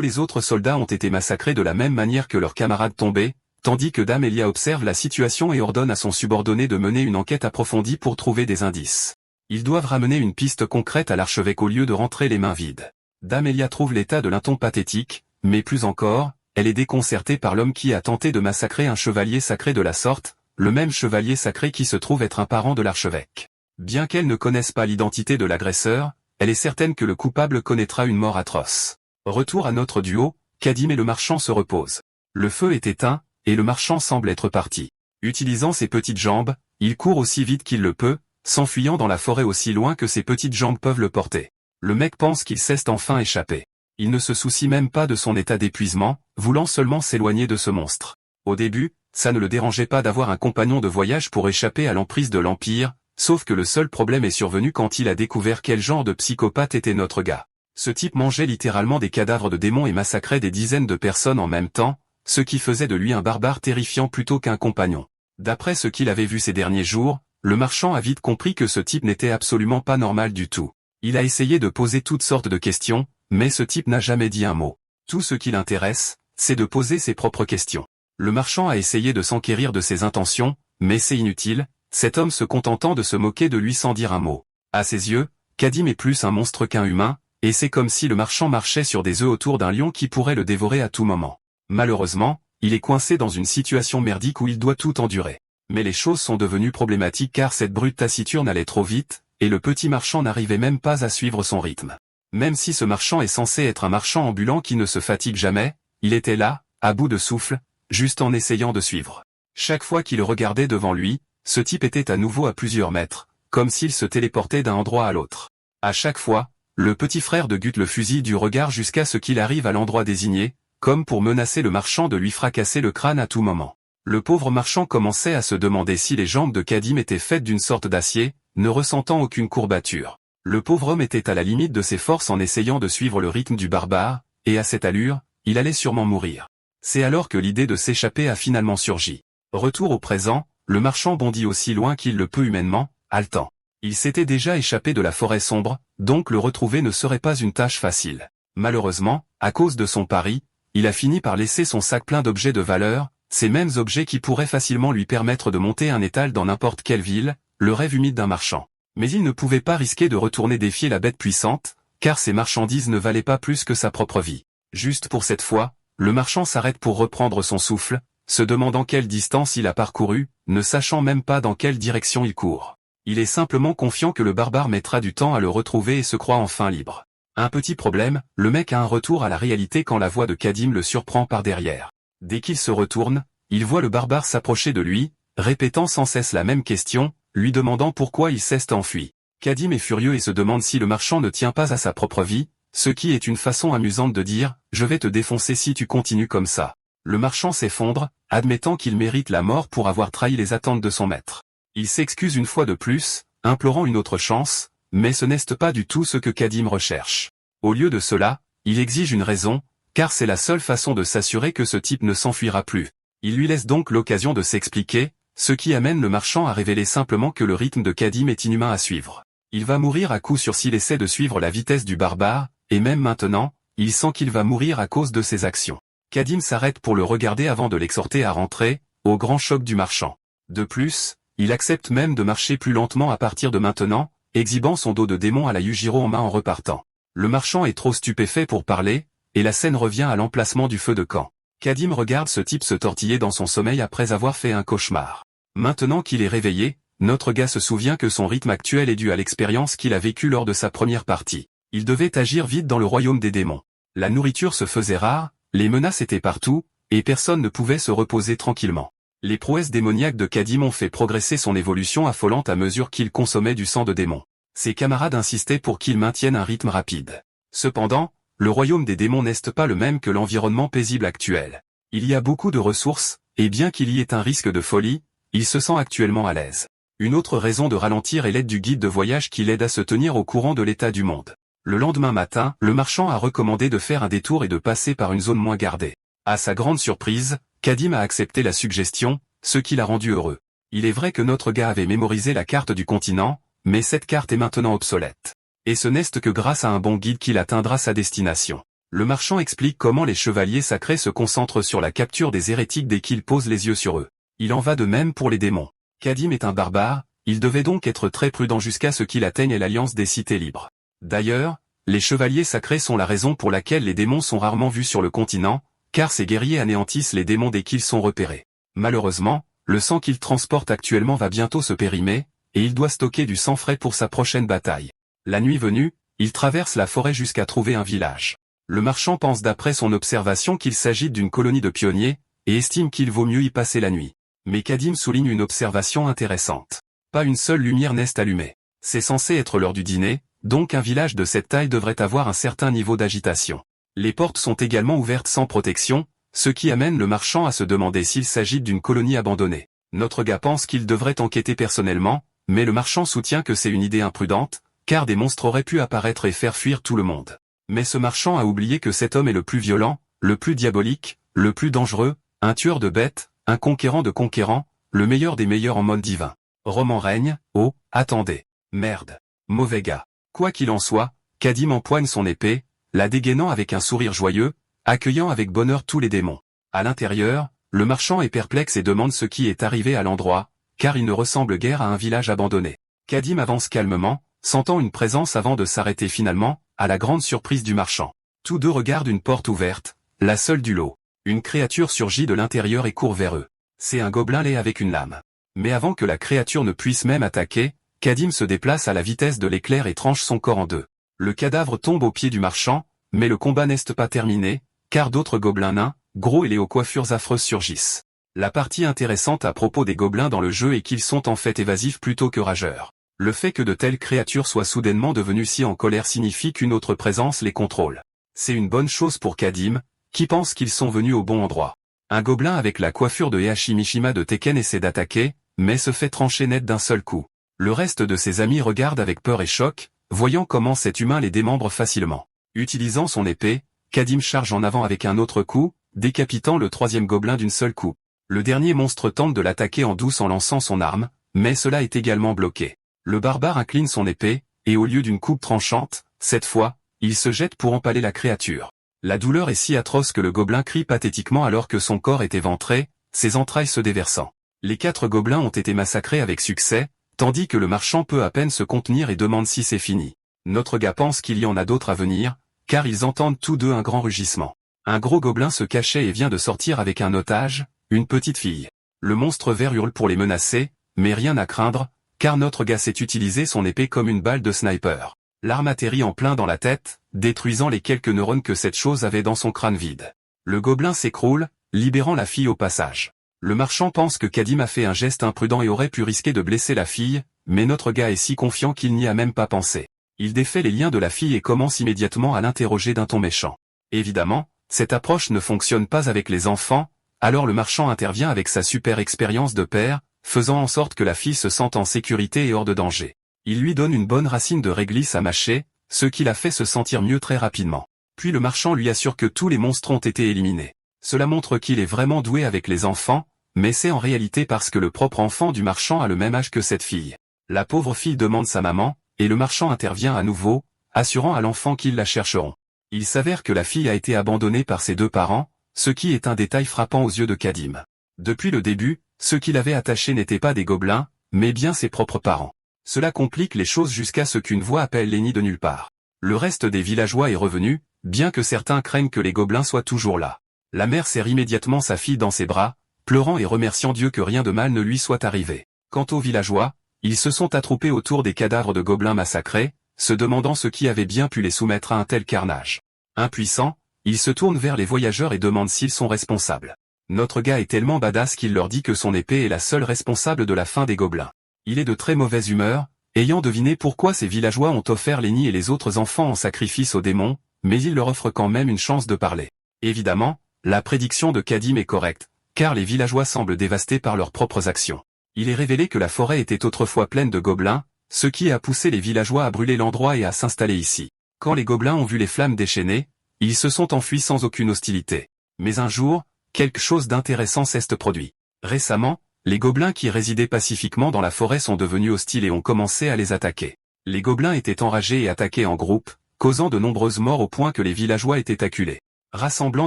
les autres soldats ont été massacrés de la même manière que leurs camarades tombés, tandis que Dame Elia observe la situation et ordonne à son subordonné de mener une enquête approfondie pour trouver des indices. Ils doivent ramener une piste concrète à l'archevêque au lieu de rentrer les mains vides. Dame Elia trouve l'état de Linton pathétique, mais plus encore, elle est déconcertée par l'homme qui a tenté de massacrer un chevalier sacré de la sorte, le même chevalier sacré qui se trouve être un parent de l'archevêque. Bien qu'elle ne connaisse pas l'identité de l'agresseur, elle est certaine que le coupable connaîtra une mort atroce. Retour à notre duo, Kadim et le marchand se reposent. Le feu est éteint, et le marchand semble être parti. Utilisant ses petites jambes, il court aussi vite qu'il le peut, s'enfuyant dans la forêt aussi loin que ses petites jambes peuvent le porter. Le mec pense qu'il s'est enfin échappé. Il ne se soucie même pas de son état d'épuisement, voulant seulement s'éloigner de ce monstre. Au début, ça ne le dérangeait pas d'avoir un compagnon de voyage pour échapper à l'emprise de l'Empire, sauf que le seul problème est survenu quand il a découvert quel genre de psychopathe était notre gars. Ce type mangeait littéralement des cadavres de démons et massacrait des dizaines de personnes en même temps, ce qui faisait de lui un barbare terrifiant plutôt qu'un compagnon. D'après ce qu'il avait vu ces derniers jours, le marchand a vite compris que ce type n'était absolument pas normal du tout. Il a essayé de poser toutes sortes de questions, mais ce type n'a jamais dit un mot. Tout ce qui l'intéresse, c'est de poser ses propres questions. Le marchand a essayé de s'enquérir de ses intentions, mais c'est inutile, cet homme se contentant de se moquer de lui sans dire un mot. À ses yeux, Kadim est plus un monstre qu'un humain, et c'est comme si le marchand marchait sur des œufs autour d'un lion qui pourrait le dévorer à tout moment. Malheureusement, il est coincé dans une situation merdique où il doit tout endurer. Mais les choses sont devenues problématiques car cette brute taciturne allait trop vite, et le petit marchand n'arrivait même pas à suivre son rythme. Même si ce marchand est censé être un marchand ambulant qui ne se fatigue jamais, il était là, à bout de souffle, juste en essayant de suivre. Chaque fois qu'il regardait devant lui, ce type était à nouveau à plusieurs mètres, comme s'il se téléportait d'un endroit à l'autre. À chaque fois, le petit frère de Gut le fusille du regard jusqu'à ce qu'il arrive à l'endroit désigné, comme pour menacer le marchand de lui fracasser le crâne à tout moment. Le pauvre marchand commençait à se demander si les jambes de Kadim étaient faites d'une sorte d'acier, ne ressentant aucune courbature. Le pauvre homme était à la limite de ses forces en essayant de suivre le rythme du barbare, et à cette allure, il allait sûrement mourir. C'est alors que l'idée de s'échapper a finalement surgi. Retour au présent, le marchand bondit aussi loin qu'il le peut humainement, haletant. Il s'était déjà échappé de la forêt sombre, donc le retrouver ne serait pas une tâche facile. Malheureusement, à cause de son pari, il a fini par laisser son sac plein d'objets de valeur, ces mêmes objets qui pourraient facilement lui permettre de monter un étal dans n'importe quelle ville, le rêve humide d'un marchand. Mais il ne pouvait pas risquer de retourner défier la bête puissante, car ses marchandises ne valaient pas plus que sa propre vie. Juste pour cette fois, le marchand s'arrête pour reprendre son souffle, se demandant quelle distance il a parcouru, ne sachant même pas dans quelle direction il court. Il est simplement confiant que le barbare mettra du temps à le retrouver et se croit enfin libre. Un petit problème, le mec a un retour à la réalité quand la voix de Kadim le surprend par derrière. Dès qu'il se retourne, il voit le barbare s'approcher de lui, répétant sans cesse la même question, lui demandant pourquoi il s'est enfui. Kadim est furieux et se demande si le marchand ne tient pas à sa propre vie, ce qui est une façon amusante de dire « je vais te défoncer si tu continues comme ça ». Le marchand s'effondre, admettant qu'il mérite la mort pour avoir trahi les attentes de son maître. Il s'excuse une fois de plus, implorant une autre chance, mais ce n'est pas du tout ce que Kadim recherche. Au lieu de cela, il exige une raison, car c'est la seule façon de s'assurer que ce type ne s'enfuira plus. Il lui laisse donc l'occasion de s'expliquer, ce qui amène le marchand à révéler simplement que le rythme de Kadim est inhumain à suivre. Il va mourir à coup sûr s'il essaie de suivre la vitesse du barbare, et même maintenant, il sent qu'il va mourir à cause de ses actions. Kadim s'arrête pour le regarder avant de l'exhorter à rentrer, au grand choc du marchand. De plus, il accepte même de marcher plus lentement à partir de maintenant, exhibant son dos de démon à la Yujiro en main en repartant. Le marchand est trop stupéfait pour parler, et la scène revient à l'emplacement du feu de camp. Kadim regarde ce type se tortiller dans son sommeil après avoir fait un cauchemar. Maintenant qu'il est réveillé, notre gars se souvient que son rythme actuel est dû à l'expérience qu'il a vécue lors de sa première partie. Il devait agir vite dans le royaume des démons. La nourriture se faisait rare, les menaces étaient partout, et personne ne pouvait se reposer tranquillement. Les prouesses démoniaques de Kadim ont fait progresser son évolution affolante à mesure qu'il consommait du sang de démon. Ses camarades insistaient pour qu'il maintienne un rythme rapide. Cependant, le royaume des démons n'est pas le même que l'environnement paisible actuel. Il y a beaucoup de ressources, et bien qu'il y ait un risque de folie, il se sent actuellement à l'aise. Une autre raison de ralentir est l'aide du guide de voyage qui l'aide à se tenir au courant de l'état du monde. Le lendemain matin, le marchand a recommandé de faire un détour et de passer par une zone moins gardée. À sa grande surprise, Kadim a accepté la suggestion, ce qui l'a rendu heureux. Il est vrai que notre gars avait mémorisé la carte du continent, mais cette carte est maintenant obsolète. Et ce n'est que grâce à un bon guide qu'il atteindra sa destination. Le marchand explique comment les chevaliers sacrés se concentrent sur la capture des hérétiques dès qu'ils posent les yeux sur eux. Il en va de même pour les démons. Kadim est un barbare, il devait donc être très prudent jusqu'à ce qu'il atteigne l'alliance des cités libres. D'ailleurs, les chevaliers sacrés sont la raison pour laquelle les démons sont rarement vus sur le continent, car ces guerriers anéantissent les démons dès qu'ils sont repérés. Malheureusement, le sang qu'il transporte actuellement va bientôt se périmer, et il doit stocker du sang frais pour sa prochaine bataille. La nuit venue, il traverse la forêt jusqu'à trouver un village. Le marchand pense d'après son observation qu'il s'agit d'une colonie de pionniers, et estime qu'il vaut mieux y passer la nuit. Mais Kadim souligne une observation intéressante. Pas une seule lumière n'est allumée. C'est censé être l'heure du dîner, donc un village de cette taille devrait avoir un certain niveau d'agitation. Les portes sont également ouvertes sans protection, ce qui amène le marchand à se demander s'il s'agit d'une colonie abandonnée. Notre gars pense qu'il devrait enquêter personnellement, mais le marchand soutient que c'est une idée imprudente, car des monstres auraient pu apparaître et faire fuir tout le monde. Mais ce marchand a oublié que cet homme est le plus violent, le plus diabolique, le plus dangereux, un tueur de bêtes, un conquérant de conquérants, le meilleur des meilleurs en mode divin. Roman règne, oh, attendez, merde, mauvais gars. Quoi qu'il en soit, Kadim empoigne son épée, la dégainant avec un sourire joyeux, accueillant avec bonheur tous les démons. À l'intérieur, le marchand est perplexe et demande ce qui est arrivé à l'endroit, car il ne ressemble guère à un village abandonné. Kadim avance calmement, sentant une présence avant de s'arrêter finalement, à la grande surprise du marchand. Tous deux regardent une porte ouverte, la seule du lot. Une créature surgit de l'intérieur et court vers eux. C'est un gobelin laid avec une lame. Mais avant que la créature ne puisse même attaquer, Kadim se déplace à la vitesse de l'éclair et tranche son corps en deux. Le cadavre tombe aux pieds du marchand, mais le combat n'est pas terminé, car d'autres gobelins nains, gros et aux coiffures affreuses surgissent. La partie intéressante à propos des gobelins dans le jeu est qu'ils sont en fait évasifs plutôt que rageurs. Le fait que de telles créatures soient soudainement devenues si en colère signifie qu'une autre présence les contrôle. C'est une bonne chose pour Kadim, qui pense qu'ils sont venus au bon endroit. Un gobelin avec la coiffure de Heihachi Mishima de Tekken essaie d'attaquer, mais se fait trancher net d'un seul coup. Le reste de ses amis regardent avec peur et choc, voyant comment cet humain les démembre facilement. Utilisant son épée, Kadim charge en avant avec un autre coup, décapitant le troisième gobelin d'une seule coup. Le dernier monstre tente de l'attaquer en douce en lançant son arme, mais cela est également bloqué. Le barbare incline son épée, et au lieu d'une coupe tranchante, cette fois, il se jette pour empaler la créature. La douleur est si atroce que le gobelin crie pathétiquement alors que son corps est éventré, ses entrailles se déversant. Les 4 gobelins ont été massacrés avec succès, tandis que le marchand peut à peine se contenir et demande si c'est fini. Notre gars pense qu'il y en a d'autres à venir, car ils entendent tous deux un grand rugissement. Un gros gobelin se cachait et vient de sortir avec un otage, une petite fille. Le monstre vert hurle pour les menacer, mais rien à craindre, car notre gars sait utiliser son épée comme une balle de sniper. L'arme atterrit en plein dans la tête, détruisant les quelques neurones que cette chose avait dans son crâne vide. Le gobelin s'écroule, libérant la fille au passage. Le marchand pense que Kadim a fait un geste imprudent et aurait pu risquer de blesser la fille, mais notre gars est si confiant qu'il n'y a même pas pensé. Il défait les liens de la fille et commence immédiatement à l'interroger d'un ton méchant. Évidemment, cette approche ne fonctionne pas avec les enfants, alors le marchand intervient avec sa super expérience de père, faisant en sorte que la fille se sente en sécurité et hors de danger. Il lui donne une bonne racine de réglisse à mâcher, ce qui la fait se sentir mieux très rapidement. Puis le marchand lui assure que tous les monstres ont été éliminés. Cela montre qu'il est vraiment doué avec les enfants, mais c'est en réalité parce que le propre enfant du marchand a le même âge que cette fille. La pauvre fille demande sa maman, et le marchand intervient à nouveau, assurant à l'enfant qu'ils la chercheront. Il s'avère que la fille a été abandonnée par ses 2 parents, ce qui est un détail frappant aux yeux de Kadim. Depuis le début, ceux qui l'avaient attaché n'étaient pas des gobelins, mais bien ses propres parents. Cela complique les choses jusqu'à ce qu'une voix appelle Lenny de nulle part. Le reste des villageois est revenu, bien que certains craignent que les gobelins soient toujours là. La mère serre immédiatement sa fille dans ses bras, pleurant et remerciant Dieu que rien de mal ne lui soit arrivé. Quant aux villageois, ils se sont attroupés autour des cadavres de gobelins massacrés, se demandant ce qui avait bien pu les soumettre à un tel carnage. Impuissants, ils se tournent vers les voyageurs et demandent s'ils sont responsables. Notre gars est tellement badass qu'il leur dit que son épée est la seule responsable de la fin des gobelins. Il est de très mauvaise humeur, ayant deviné pourquoi ces villageois ont offert Lenny et les autres enfants en sacrifice aux démons, mais il leur offre quand même une chance de parler. Évidemment, la prédiction de Kadim est correcte, car les villageois semblent dévastés par leurs propres actions. Il est révélé que la forêt était autrefois pleine de gobelins, ce qui a poussé les villageois à brûler l'endroit et à s'installer ici. Quand les gobelins ont vu les flammes déchaînées, ils se sont enfuis sans aucune hostilité. Mais un jour, quelque chose d'intéressant s'est produit. Récemment, les gobelins qui résidaient pacifiquement dans la forêt sont devenus hostiles et ont commencé à les attaquer. Les gobelins étaient enragés et attaquaient en groupe, causant de nombreuses morts au point que les villageois étaient acculés. Rassemblant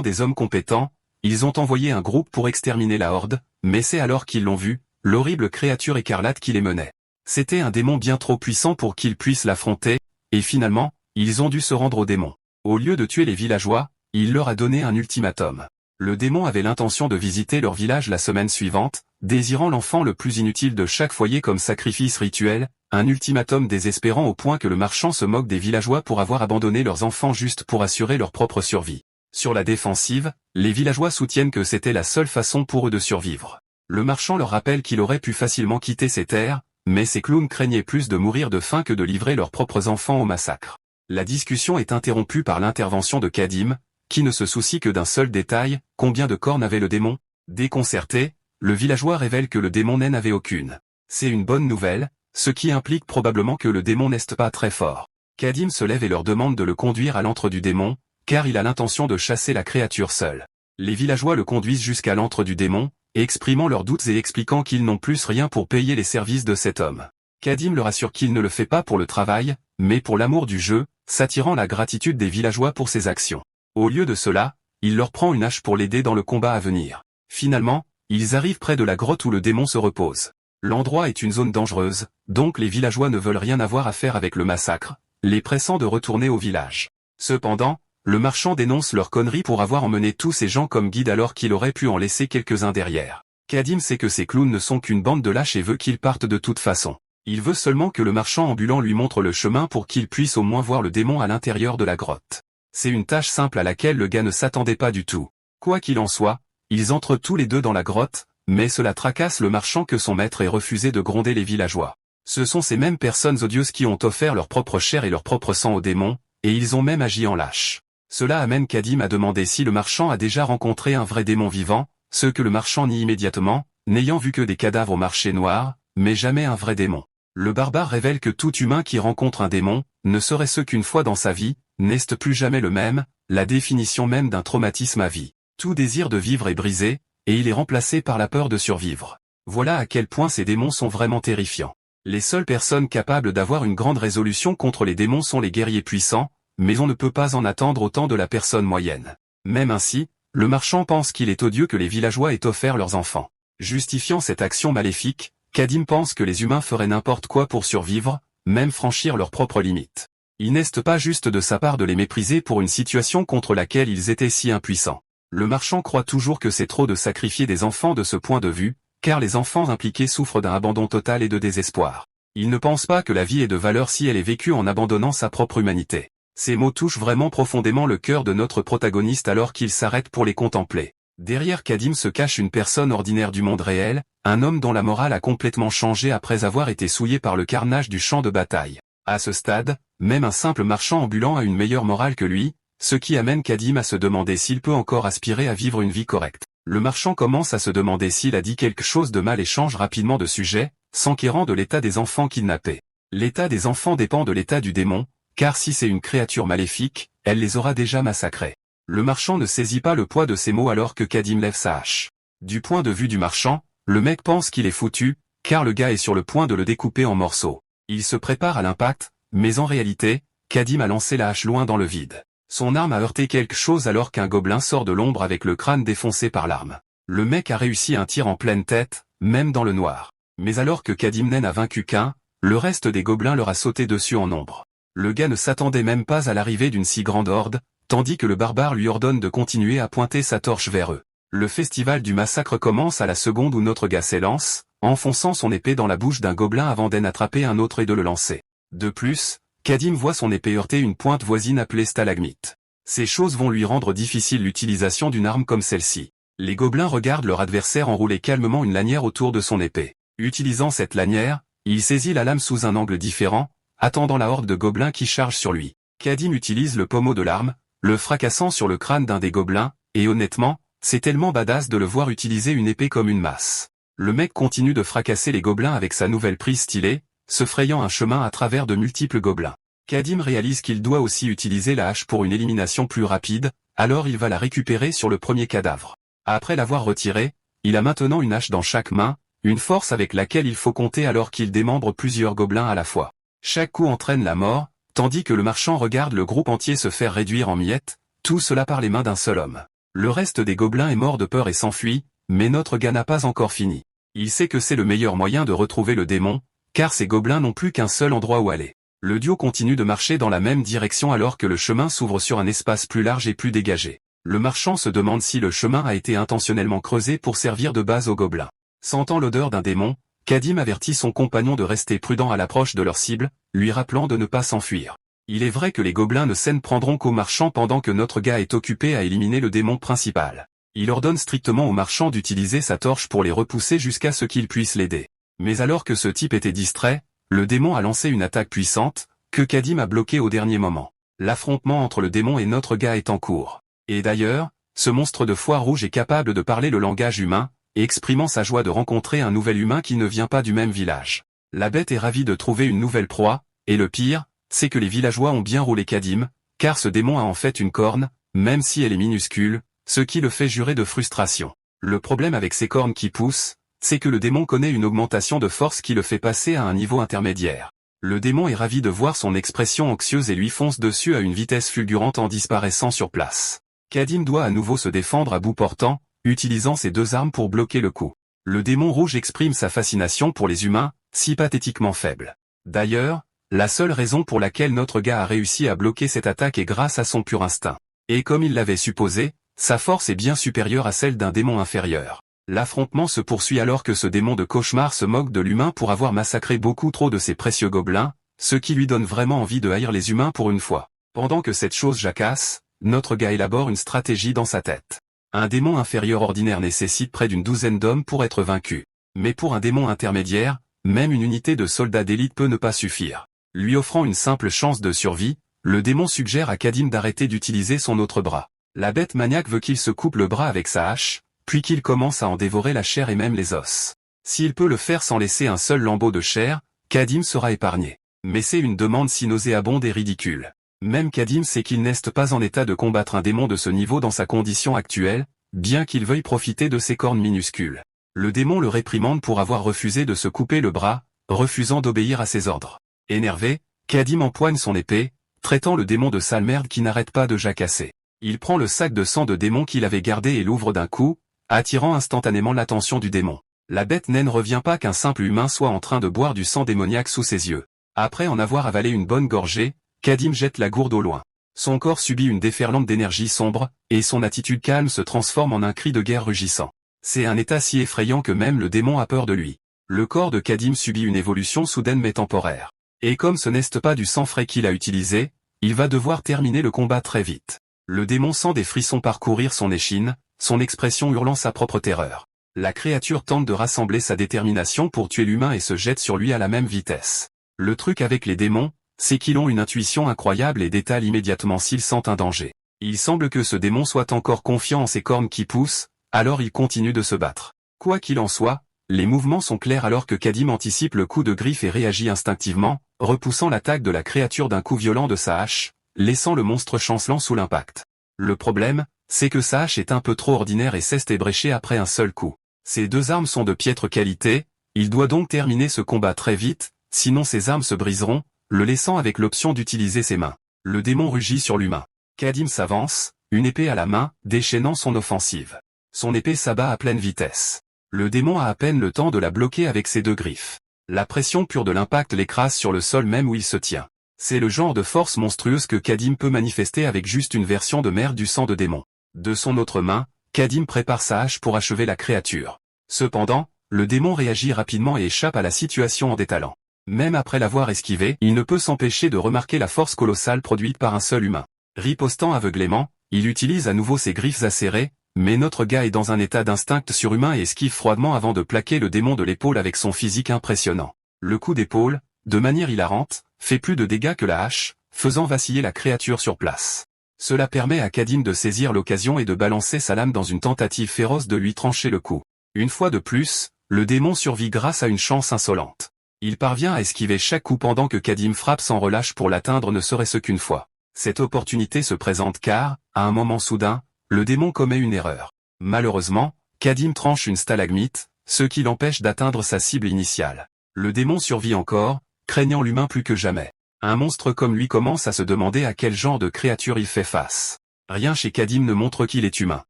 des hommes compétents, ils ont envoyé un groupe pour exterminer la horde, mais c'est alors qu'ils l'ont vu, l'horrible créature écarlate qui les menait. C'était un démon bien trop puissant pour qu'ils puissent l'affronter, et finalement, ils ont dû se rendre au démon. Au lieu de tuer les villageois, il leur a donné un ultimatum. Le démon avait l'intention de visiter leur village la semaine suivante, désirant l'enfant le plus inutile de chaque foyer comme sacrifice rituel, un ultimatum désespérant au point que le marchand se moque des villageois pour avoir abandonné leurs enfants juste pour assurer leur propre survie. Sur la défensive, les villageois soutiennent que c'était la seule façon pour eux de survivre. Le marchand leur rappelle qu'il aurait pu facilement quitter ces terres, mais ces clowns craignaient plus de mourir de faim que de livrer leurs propres enfants au massacre. La discussion est interrompue par l'intervention de Kadim, qui ne se soucie que d'un seul détail, combien de cornes avait le démon? Déconcerté, le villageois révèle que le démon n'en avait aucune. C'est une bonne nouvelle, ce qui implique probablement que le démon n'est pas très fort. Kadim se lève et leur demande de le conduire à l'antre du démon, car il a l'intention de chasser la créature seule. Les villageois le conduisent jusqu'à l'antre du démon, exprimant leurs doutes et expliquant qu'ils n'ont plus rien pour payer les services de cet homme. Kadim leur assure qu'il ne le fait pas pour le travail, mais pour l'amour du jeu, s'attirant la gratitude des villageois pour ses actions. Au lieu de cela, il leur prend une hache pour l'aider dans le combat à venir. Finalement, ils arrivent près de la grotte où le démon se repose. L'endroit est une zone dangereuse, donc les villageois ne veulent rien avoir à faire avec le massacre, les pressant de retourner au village. Cependant, le marchand dénonce leur connerie pour avoir emmené tous ces gens comme guides alors qu'il aurait pu en laisser quelques-uns derrière. Kadim sait que ces clowns ne sont qu'une bande de lâches et veut qu'ils partent de toute façon. Il veut seulement que le marchand ambulant lui montre le chemin pour qu'il puisse au moins voir le démon à l'intérieur de la grotte. C'est une tâche simple à laquelle le gars ne s'attendait pas du tout. Quoi qu'il en soit, ils entrent tous les deux dans la grotte, mais cela tracasse le marchand que son maître ait refusé de gronder les villageois. Ce sont ces mêmes personnes odieuses qui ont offert leur propre chair et leur propre sang au démon, et ils ont même agi en lâches. Cela amène Kadim à demander si le marchand a déjà rencontré un vrai démon vivant, ce que le marchand nie immédiatement, n'ayant vu que des cadavres au marché noir, mais jamais un vrai démon. Le barbare révèle que tout humain qui rencontre un démon, ne serait-ce qu'une fois dans sa vie, n'est plus jamais le même, la définition même d'un traumatisme à vie. Tout désir de vivre est brisé, et il est remplacé par la peur de survivre. Voilà à quel point ces démons sont vraiment terrifiants. Les seules personnes capables d'avoir une grande résolution contre les démons sont les guerriers puissants, mais on ne peut pas en attendre autant de la personne moyenne. Même ainsi, le marchand pense qu'il est odieux que les villageois aient offert leurs enfants. Justifiant cette action maléfique, Kadim pense que les humains feraient n'importe quoi pour survivre, même franchir leurs propres limites. Il n'est pas juste de sa part de les mépriser pour une situation contre laquelle ils étaient si impuissants. Le marchand croit toujours que c'est trop de sacrifier des enfants de ce point de vue, car les enfants impliqués souffrent d'un abandon total et de désespoir. Il ne pense pas que la vie est de valeur si elle est vécue en abandonnant sa propre humanité. Ces mots touchent vraiment profondément le cœur de notre protagoniste alors qu'il s'arrête pour les contempler. Derrière Kadim se cache une personne ordinaire du monde réel, un homme dont la morale a complètement changé après avoir été souillé par le carnage du champ de bataille. À ce stade, même un simple marchand ambulant a une meilleure morale que lui, ce qui amène Kadim à se demander s'il peut encore aspirer à vivre une vie correcte. Le marchand commence à se demander s'il a dit quelque chose de mal et change rapidement de sujet, s'enquérant de l'état des enfants kidnappés. L'état des enfants dépend de l'état du démon, car si c'est une créature maléfique, elle les aura déjà massacrés. Le marchand ne saisit pas le poids de ces mots alors que Kadim lève sa hache. Du point de vue du marchand, le mec pense qu'il est foutu, car le gars est sur le point de le découper en morceaux. Il se prépare à l'impact, mais en réalité, Kadim a lancé la hache loin dans le vide. Son arme a heurté quelque chose alors qu'un gobelin sort de l'ombre avec le crâne défoncé par l'arme. Le mec a réussi un tir en pleine tête, même dans le noir. Mais alors que Kadim n'a vaincu qu'un, le reste des gobelins leur a sauté dessus en nombre. Le gars ne s'attendait même pas à l'arrivée d'une si grande horde, tandis que le barbare lui ordonne de continuer à pointer sa torche vers eux. Le festival du massacre commence à la seconde où notre gars s'élance, enfonçant son épée dans la bouche d'un gobelin avant d'en attraper un autre et de le lancer. De plus, Kadim voit son épée heurter une pointe voisine appelée stalagmite. Ces choses vont lui rendre difficile l'utilisation d'une arme comme celle-ci. Les gobelins regardent leur adversaire enrouler calmement une lanière autour de son épée. Utilisant cette lanière, il saisit la lame sous un angle différent, attendant la horde de gobelins qui charge sur lui. Kadim utilise le pommeau de l'arme, le fracassant sur le crâne d'un des gobelins, et honnêtement, c'est tellement badass de le voir utiliser une épée comme une masse. Le mec continue de fracasser les gobelins avec sa nouvelle prise stylée, se frayant un chemin à travers de multiples gobelins. Kadim réalise qu'il doit aussi utiliser la hache pour une élimination plus rapide, alors il va la récupérer sur le premier cadavre. Après l'avoir retirée, il a maintenant une hache dans chaque main, une force avec laquelle il faut compter alors qu'il démembre plusieurs gobelins à la fois. Chaque coup entraîne la mort, tandis que le marchand regarde le groupe entier se faire réduire en miettes, tout cela par les mains d'un seul homme. Le reste des gobelins est mort de peur et s'enfuit, mais notre gars n'a pas encore fini. Il sait que c'est le meilleur moyen de retrouver le démon, car ces gobelins n'ont plus qu'un seul endroit où aller. Le duo continue de marcher dans la même direction alors que le chemin s'ouvre sur un espace plus large et plus dégagé. Le marchand se demande si le chemin a été intentionnellement creusé pour servir de base aux gobelins. Sentant l'odeur d'un démon, Kadim avertit son compagnon de rester prudent à l'approche de leur cible, lui rappelant de ne pas s'enfuir. Il est vrai que les gobelins ne s'en prendront qu'au marchand pendant que notre gars est occupé à éliminer le démon principal. Il ordonne strictement au marchand d'utiliser sa torche pour les repousser jusqu'à ce qu'il puisse l'aider. Mais alors que ce type était distrait, le démon a lancé une attaque puissante, que Kadim a bloquée au dernier moment. L'affrontement entre le démon et notre gars est en cours. Et d'ailleurs, ce monstre de foie rouge est capable de parler le langage humain, et exprimant sa joie de rencontrer un nouvel humain qui ne vient pas du même village. La bête est ravie de trouver une nouvelle proie, et le pire, c'est que les villageois ont bien roulé Kadim, car ce démon a en fait une corne, même si elle est minuscule, ce qui le fait jurer de frustration. Le problème avec ces cornes qui poussent, c'est que le démon connaît une augmentation de force qui le fait passer à un niveau intermédiaire. Le démon est ravi de voir son expression anxieuse et lui fonce dessus à une vitesse fulgurante en disparaissant sur place. Kadim doit à nouveau se défendre à bout portant, utilisant ses deux armes pour bloquer le coup. Le démon rouge exprime sa fascination pour les humains, si pathétiquement faibles. D'ailleurs, la seule raison pour laquelle notre gars a réussi à bloquer cette attaque est grâce à son pur instinct. Et comme il l'avait supposé, sa force est bien supérieure à celle d'un démon inférieur. L'affrontement se poursuit alors que ce démon de cauchemar se moque de l'humain pour avoir massacré beaucoup trop de ses précieux gobelins, ce qui lui donne vraiment envie de haïr les humains pour une fois. Pendant que cette chose jacasse, notre gars élabore une stratégie dans sa tête. Un démon inférieur ordinaire nécessite près d'une douzaine d'hommes pour être vaincu. Mais pour un démon intermédiaire, même une unité de soldats d'élite peut ne pas suffire. Lui offrant une simple chance de survie, le démon suggère à Kadim d'arrêter d'utiliser son autre bras. La bête maniaque veut qu'il se coupe le bras avec sa hache, puis qu'il commence à en dévorer la chair et même les os. S'il peut le faire sans laisser un seul lambeau de chair, Kadim sera épargné. Mais c'est une demande si nauséabonde et ridicule. Même Kadim sait qu'il n'est pas en état de combattre un démon de ce niveau dans sa condition actuelle, bien qu'il veuille profiter de ses cornes minuscules. Le démon le réprimande pour avoir refusé de se couper le bras, refusant d'obéir à ses ordres. Énervé, Kadim empoigne son épée, traitant le démon de sale merde qui n'arrête pas de jacasser. Il prend le sac de sang de démon qu'il avait gardé et l'ouvre d'un coup, attirant instantanément l'attention du démon. La bête naine revient pas qu'un simple humain soit en train de boire du sang démoniaque sous ses yeux. Après en avoir avalé une bonne gorgée, Kadim jette la gourde au loin. Son corps subit une déferlante d'énergie sombre, et son attitude calme se transforme en un cri de guerre rugissant. C'est un état si effrayant que même le démon a peur de lui. Le corps de Kadim subit une évolution soudaine mais temporaire. Et comme ce n'est pas du sang frais qu'il a utilisé, il va devoir terminer le combat très vite. Le démon sent des frissons parcourir son échine, son expression hurlant sa propre terreur. La créature tente de rassembler sa détermination pour tuer l'humain et se jette sur lui à la même vitesse. Le truc avec les démons, c'est qu'ils ont une intuition incroyable et détalent immédiatement s'ils sentent un danger. Il semble que ce démon soit encore confiant en ses cornes qui poussent, alors il continue de se battre. Quoi qu'il en soit, les mouvements sont clairs alors que Kadim anticipe le coup de griffe et réagit instinctivement, repoussant l'attaque de la créature d'un coup violent de sa hache, laissant le monstre chancelant sous l'impact. Le problème, c'est que sa hache est un peu trop ordinaire et s'est ébréchée après un seul coup. Ces deux armes sont de piètre qualité, il doit donc terminer ce combat très vite, sinon ses armes se briseront, le laissant avec l'option d'utiliser ses mains. Le démon rugit sur l'humain. Kadim s'avance, une épée à la main, déchaînant son offensive. Son épée s'abat à pleine vitesse. Le démon a à peine le temps de la bloquer avec ses deux griffes. La pression pure de l'impact l'écrase sur le sol même où il se tient. C'est le genre de force monstrueuse que Kadim peut manifester avec juste une version de merde du sang de démon. De son autre main, Kadim prépare sa hache pour achever la créature. Cependant, le démon réagit rapidement et échappe à la situation en détalant. Même après l'avoir esquivé, il ne peut s'empêcher de remarquer la force colossale produite par un seul humain. Ripostant aveuglément, il utilise à nouveau ses griffes acérées, mais notre gars est dans un état d'instinct surhumain et esquive froidement avant de plaquer le démon de l'épaule avec son physique impressionnant. Le coup d'épaule, de manière hilarante, fait plus de dégâts que la hache, faisant vaciller la créature sur place. Cela permet à Kadim de saisir l'occasion et de balancer sa lame dans une tentative féroce de lui trancher le cou. Une fois de plus, le démon survit grâce à une chance insolente. Il parvient à esquiver chaque coup pendant que Kadim frappe sans relâche pour l'atteindre ne serait-ce qu'une fois. Cette opportunité se présente car, à un moment soudain, le démon commet une erreur. Malheureusement, Kadim tranche une stalagmite, ce qui l'empêche d'atteindre sa cible initiale. Le démon survit encore, craignant l'humain plus que jamais. Un monstre comme lui commence à se demander à quel genre de créature il fait face. Rien chez Kadim ne montre qu'il est humain.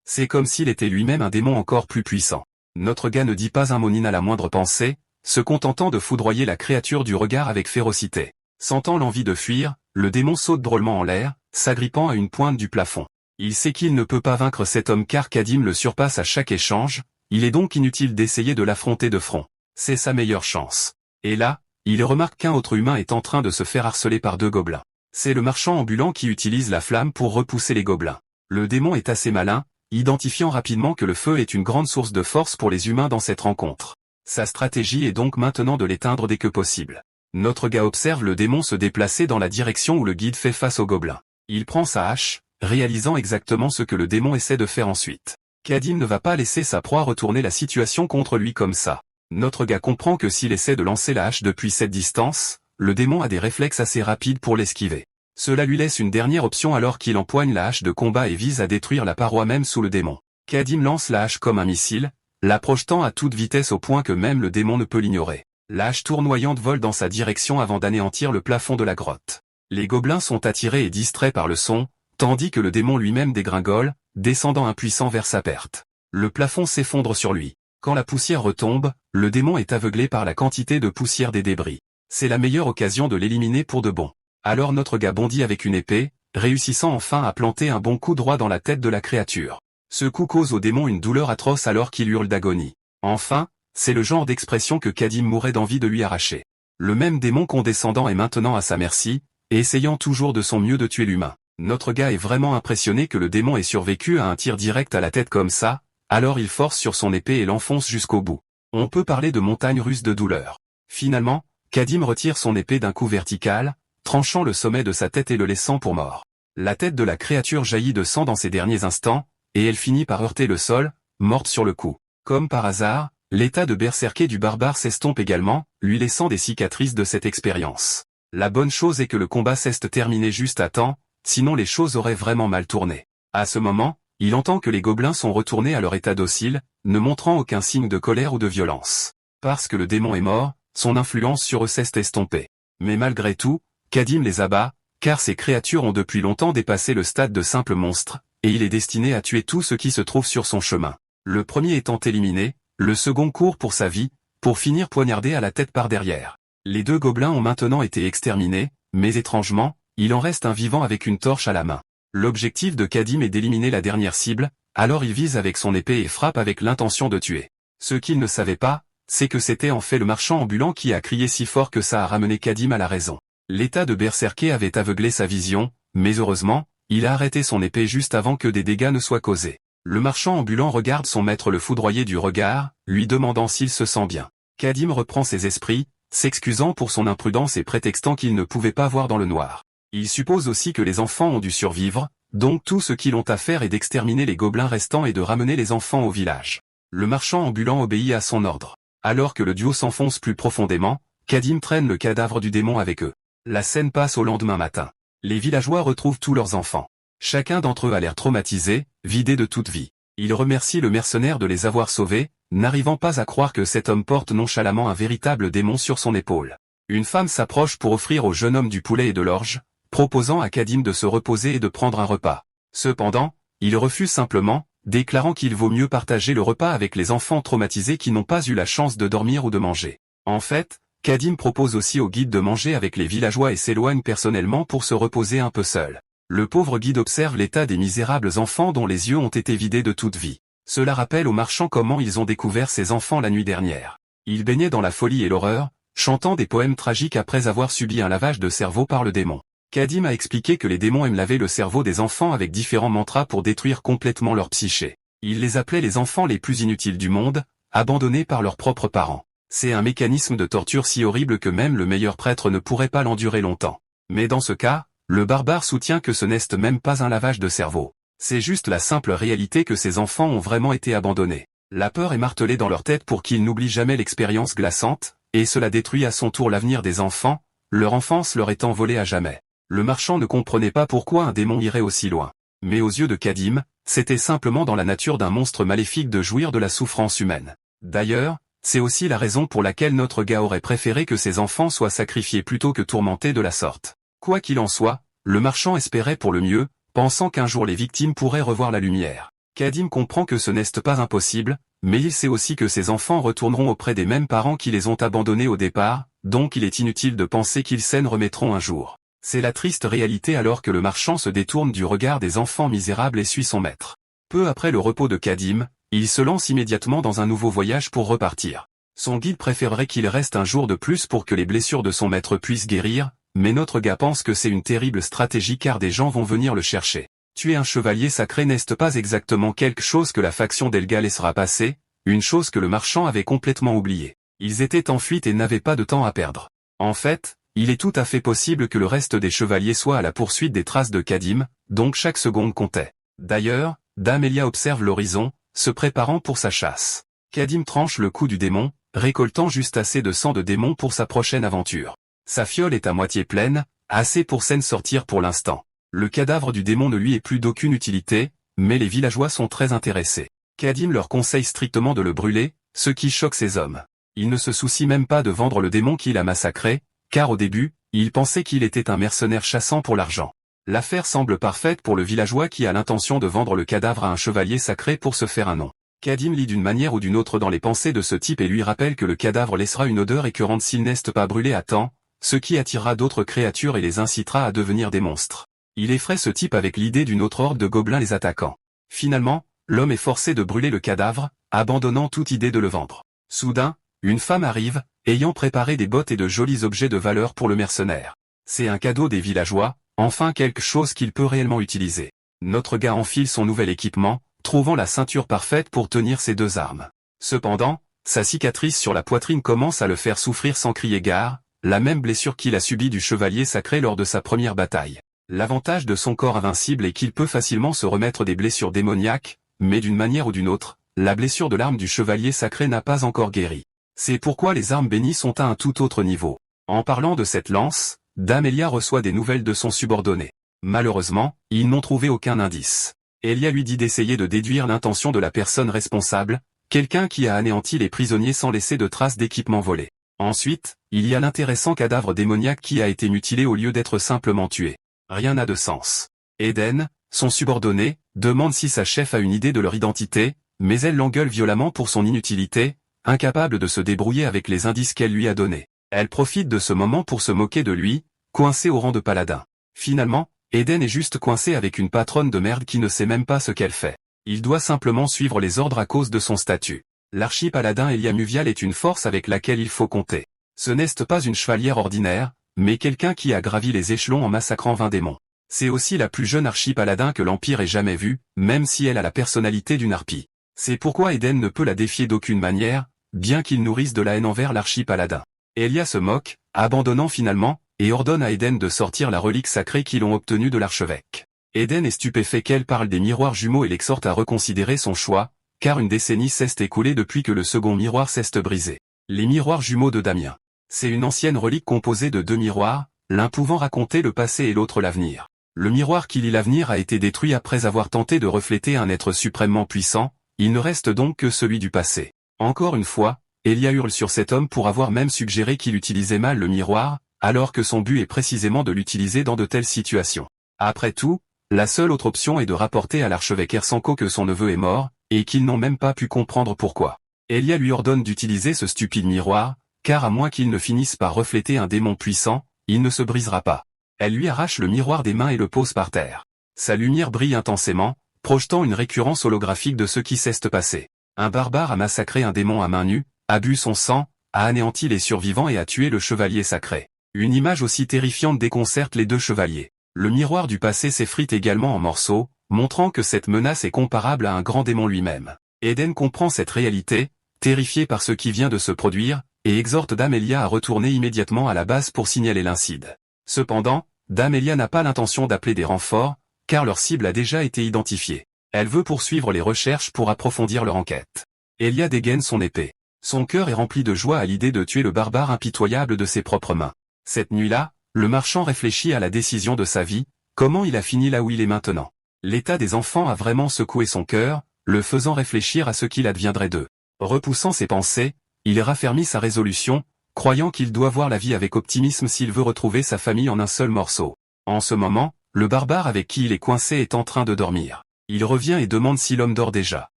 C'est comme s'il était lui-même un démon encore plus puissant. Notre gars ne dit pas un mot ni n'a la moindre pensée, se contentant de foudroyer la créature du regard avec férocité. Sentant l'envie de fuir, le démon saute drôlement en l'air, s'agrippant à une pointe du plafond. Il sait qu'il ne peut pas vaincre cet homme car Kadim le surpasse à chaque échange, il est donc inutile d'essayer de l'affronter de front. C'est sa meilleure chance. Et là, il remarque qu'un autre humain est en train de se faire harceler par 2 gobelins. C'est le marchand ambulant qui utilise la flamme pour repousser les gobelins. Le démon est assez malin, identifiant rapidement que le feu est une grande source de force pour les humains dans cette rencontre. Sa stratégie est donc maintenant de l'éteindre dès que possible. Notre gars observe le démon se déplacer dans la direction où le guide fait face aux gobelins. Il prend sa hache, réalisant exactement ce que le démon essaie de faire ensuite. Kadim ne va pas laisser sa proie retourner la situation contre lui comme ça. Notre gars comprend que s'il essaie de lancer la hache depuis cette distance, le démon a des réflexes assez rapides pour l'esquiver. Cela lui laisse une dernière option alors qu'il empoigne la hache de combat et vise à détruire la paroi même sous le démon. Kadim lance la hache comme un missile, la projetant à toute vitesse au point que même le démon ne peut l'ignorer. La hache tournoyante vole dans sa direction avant d'anéantir le plafond de la grotte. Les gobelins sont attirés et distraits par le son, tandis que le démon lui-même dégringole, descendant impuissant vers sa perte. Le plafond s'effondre sur lui. Quand la poussière retombe, le démon est aveuglé par la quantité de poussière des débris. C'est la meilleure occasion de l'éliminer pour de bon. Alors notre gars bondit avec une épée, réussissant enfin à planter un bon coup droit dans la tête de la créature. Ce coup cause au démon une douleur atroce alors qu'il hurle d'agonie. Enfin, c'est le genre d'expression que Kadim mourrait d'envie de lui arracher. Le même démon condescendant est maintenant à sa merci, et essayant toujours de son mieux de tuer l'humain. Notre gars est vraiment impressionné que le démon ait survécu à un tir direct à la tête comme ça, alors il force sur son épée et l'enfonce jusqu'au bout. On peut parler de montagne russe de douleur. Finalement, Kadim retire son épée d'un coup vertical, tranchant le sommet de sa tête et le laissant pour mort. La tête de la créature jaillit de sang dans ses derniers instants, et elle finit par heurter le sol, morte sur le coup. Comme par hasard, l'état de berserker du barbare s'estompe également, lui laissant des cicatrices de cette expérience. La bonne chose est que le combat s'est terminé juste à temps, sinon les choses auraient vraiment mal tourné. À ce moment, il entend que les gobelins sont retournés à leur état docile, ne montrant aucun signe de colère ou de violence. Parce que le démon est mort, son influence sur eux s'est estompée. Mais malgré tout, Kadim les abat, car ces créatures ont depuis longtemps dépassé le stade de simples monstres, et il est destiné à tuer tout ce qui se trouve sur son chemin. Le premier étant éliminé, le second court pour sa vie, pour finir poignardé à la tête par derrière. Les 2 gobelins ont maintenant été exterminés, mais étrangement, il en reste un vivant avec une torche à la main. L'objectif de Kadim est d'éliminer la dernière cible, alors il vise avec son épée et frappe avec l'intention de tuer. Ce qu'il ne savait pas, c'est que c'était en fait le marchand ambulant qui a crié si fort que ça a ramené Kadim à la raison. L'état de berserker avait aveuglé sa vision, mais heureusement, il a arrêté son épée juste avant que des dégâts ne soient causés. Le marchand ambulant regarde son maître le foudroyer du regard, lui demandant s'il se sent bien. Kadim reprend ses esprits, s'excusant pour son imprudence et prétextant qu'il ne pouvait pas voir dans le noir. Il suppose aussi que les enfants ont dû survivre, donc tout ce qu'ils ont à faire est d'exterminer les gobelins restants et de ramener les enfants au village. Le marchand ambulant obéit à son ordre. Alors que le duo s'enfonce plus profondément, Kadim traîne le cadavre du démon avec eux. La scène passe au lendemain matin. Les villageois retrouvent tous leurs enfants. Chacun d'entre eux a l'air traumatisé, vidé de toute vie. Ils remercient le mercenaire de les avoir sauvés, n'arrivant pas à croire que cet homme porte nonchalamment un véritable démon sur son épaule. Une femme s'approche pour offrir au jeune homme du poulet et de l'orge, proposant à Kadim de se reposer et de prendre un repas. Cependant, il refuse simplement, déclarant qu'il vaut mieux partager le repas avec les enfants traumatisés qui n'ont pas eu la chance de dormir ou de manger. En fait, Kadim propose aussi au guide de manger avec les villageois et s'éloigne personnellement pour se reposer un peu seul. Le pauvre guide observe l'état des misérables enfants dont les yeux ont été vidés de toute vie. Cela rappelle aux marchands comment ils ont découvert ces enfants la nuit dernière. Ils baignaient dans la folie et l'horreur, chantant des poèmes tragiques après avoir subi un lavage de cerveau par le démon. Kadim a expliqué que les démons aiment laver le cerveau des enfants avec différents mantras pour détruire complètement leur psyché. Il les appelait les enfants les plus inutiles du monde, abandonnés par leurs propres parents. C'est un mécanisme de torture si horrible que même le meilleur prêtre ne pourrait pas l'endurer longtemps. Mais dans ce cas, le barbare soutient que ce n'est même pas un lavage de cerveau. C'est juste la simple réalité que ces enfants ont vraiment été abandonnés. La peur est martelée dans leur tête pour qu'ils n'oublient jamais l'expérience glaçante, et cela détruit à son tour l'avenir des enfants, leur enfance leur étant volée à jamais. Le marchand ne comprenait pas pourquoi un démon irait aussi loin. Mais aux yeux de Kadim, c'était simplement dans la nature d'un monstre maléfique de jouir de la souffrance humaine. D'ailleurs, c'est aussi la raison pour laquelle notre gars aurait préféré que ses enfants soient sacrifiés plutôt que tourmentés de la sorte. Quoi qu'il en soit, le marchand espérait pour le mieux, pensant qu'un jour les victimes pourraient revoir la lumière. Kadim comprend que ce n'est pas impossible, mais il sait aussi que ses enfants retourneront auprès des mêmes parents qui les ont abandonnés au départ, donc il est inutile de penser qu'ils s'en remettront un jour. C'est la triste réalité alors que le marchand se détourne du regard des enfants misérables et suit son maître. Peu après le repos de Kadim, il se lance immédiatement dans un nouveau voyage pour repartir. Son guide préférerait qu'il reste un jour de plus pour que les blessures de son maître puissent guérir, mais notre gars pense que c'est une terrible stratégie car des gens vont venir le chercher. Tuer un chevalier sacré n'est pas exactement quelque chose que la faction d'Elga laissera passer, une chose que le marchand avait complètement oubliée. Ils étaient en fuite et n'avaient pas de temps à perdre. En fait, il est tout à fait possible que le reste des chevaliers soit à la poursuite des traces de Kadim, donc chaque seconde comptait. D'ailleurs, Dame Elia observe l'horizon, se préparant pour sa chasse. Kadim tranche le cou du démon, récoltant juste assez de sang de démon pour sa prochaine aventure. Sa fiole est à moitié pleine, assez pour s'en sortir pour l'instant. Le cadavre du démon ne lui est plus d'aucune utilité, mais les villageois sont très intéressés. Kadim leur conseille strictement de le brûler, ce qui choque ses hommes. Il ne se soucie même pas de vendre le démon qu'il a massacré, car au début, il pensait qu'il était un mercenaire chassant pour l'argent. L'affaire semble parfaite pour le villageois qui a l'intention de vendre le cadavre à un chevalier sacré pour se faire un nom. Kadim lit d'une manière ou d'une autre dans les pensées de ce type et lui rappelle que le cadavre laissera une odeur écœurante s'il n'est pas brûlé à temps, ce qui attirera d'autres créatures et les incitera à devenir des monstres. Il effraie ce type avec l'idée d'une autre horde de gobelins les attaquant. Finalement, l'homme est forcé de brûler le cadavre, abandonnant toute idée de le vendre. Soudain, une femme arrive, ayant préparé des bottes et de jolis objets de valeur pour le mercenaire. C'est un cadeau des villageois, enfin quelque chose qu'il peut réellement utiliser. Notre gars enfile son nouvel équipement, trouvant la ceinture parfaite pour tenir ses deux armes. Cependant, sa cicatrice sur la poitrine commence à le faire souffrir sans crier gare, la même blessure qu'il a subie du chevalier sacré lors de sa première bataille. L'avantage de son corps invincible est qu'il peut facilement se remettre des blessures démoniaques, mais d'une manière ou d'une autre, la blessure de l'arme du chevalier sacré n'a pas encore guéri. C'est pourquoi les armes bénies sont à un tout autre niveau. En parlant de cette lance, Dame Elia reçoit des nouvelles de son subordonné. Malheureusement, ils n'ont trouvé aucun indice. Elia lui dit d'essayer de déduire l'intention de la personne responsable, quelqu'un qui a anéanti les prisonniers sans laisser de traces d'équipement volé. Ensuite, il y a l'intéressant cadavre démoniaque qui a été mutilé au lieu d'être simplement tué. Rien n'a de sens. Eden, son subordonné, demande si sa chef a une idée de leur identité, mais elle l'engueule violemment pour son inutilité, incapable de se débrouiller avec les indices qu'elle lui a donnés. Elle profite de ce moment pour se moquer de lui, coincé au rang de paladin. Finalement, Eden est juste coincé avec une patronne de merde qui ne sait même pas ce qu'elle fait. Il doit simplement suivre les ordres à cause de son statut. L'archi-paladin Elia Muvial est une force avec laquelle il faut compter. Ce n'est pas une chevalière ordinaire, mais quelqu'un qui a gravi les échelons en massacrant 20 démons. C'est aussi la plus jeune archi-paladin que l'Empire ait jamais vue, même si elle a la personnalité d'une harpie. C'est pourquoi Eden ne peut la défier d'aucune manière, bien qu'il nourrisse de la haine envers l'archi-paladin. Elia se moque, abandonnant finalement, et ordonne à Eden de sortir la relique sacrée qu'ils ont obtenue de l'archevêque. Eden est stupéfait qu'elle parle des miroirs jumeaux et l'exhorte à reconsidérer son choix, car une décennie s'est écoulée depuis que le second miroir s'est brisé. Les miroirs jumeaux de Damien. C'est une ancienne relique composée de deux miroirs, l'un pouvant raconter le passé et l'autre l'avenir. Le miroir qui lit l'avenir a été détruit après avoir tenté de refléter un être suprêmement puissant, il ne reste donc que celui du passé. Encore une fois, Elia hurle sur cet homme pour avoir même suggéré qu'il utilisait mal le miroir, alors que son but est précisément de l'utiliser dans de telles situations. Après tout, la seule autre option est de rapporter à l'archevêque Ersanko que son neveu est mort, et qu'ils n'ont même pas pu comprendre pourquoi. Elia lui ordonne d'utiliser ce stupide miroir, car à moins qu'il ne finisse par refléter un démon puissant, il ne se brisera pas. Elle lui arrache le miroir des mains et le pose par terre. Sa lumière brille intensément, projetant une récurrence holographique de ce qui s'est passé. Un barbare a massacré un démon à main nue, a bu son sang, a anéanti les survivants et a tué le chevalier sacré. Une image aussi terrifiante déconcerte les deux chevaliers. Le miroir du passé s'effrite également en morceaux, montrant que cette menace est comparable à un grand démon lui-même. Eden comprend cette réalité, terrifié par ce qui vient de se produire, et exhorte Dame Elia à retourner immédiatement à la base pour signaler l'incide. Cependant, Dame Elia n'a pas l'intention d'appeler des renforts, car leur cible a déjà été identifiée. Elle veut poursuivre les recherches pour approfondir leur enquête. Elia dégaine son épée. Son cœur est rempli de joie à l'idée de tuer le barbare impitoyable de ses propres mains. Cette nuit-là, le marchand réfléchit à la décision de sa vie, comment il a fini là où il est maintenant. L'état des enfants a vraiment secoué son cœur, le faisant réfléchir à ce qu'il adviendrait d'eux. Repoussant ses pensées, il raffermit sa résolution, croyant qu'il doit voir la vie avec optimisme s'il veut retrouver sa famille en un seul morceau. En ce moment, le barbare avec qui il est coincé est en train de dormir. Il revient et demande si l'homme dort déjà.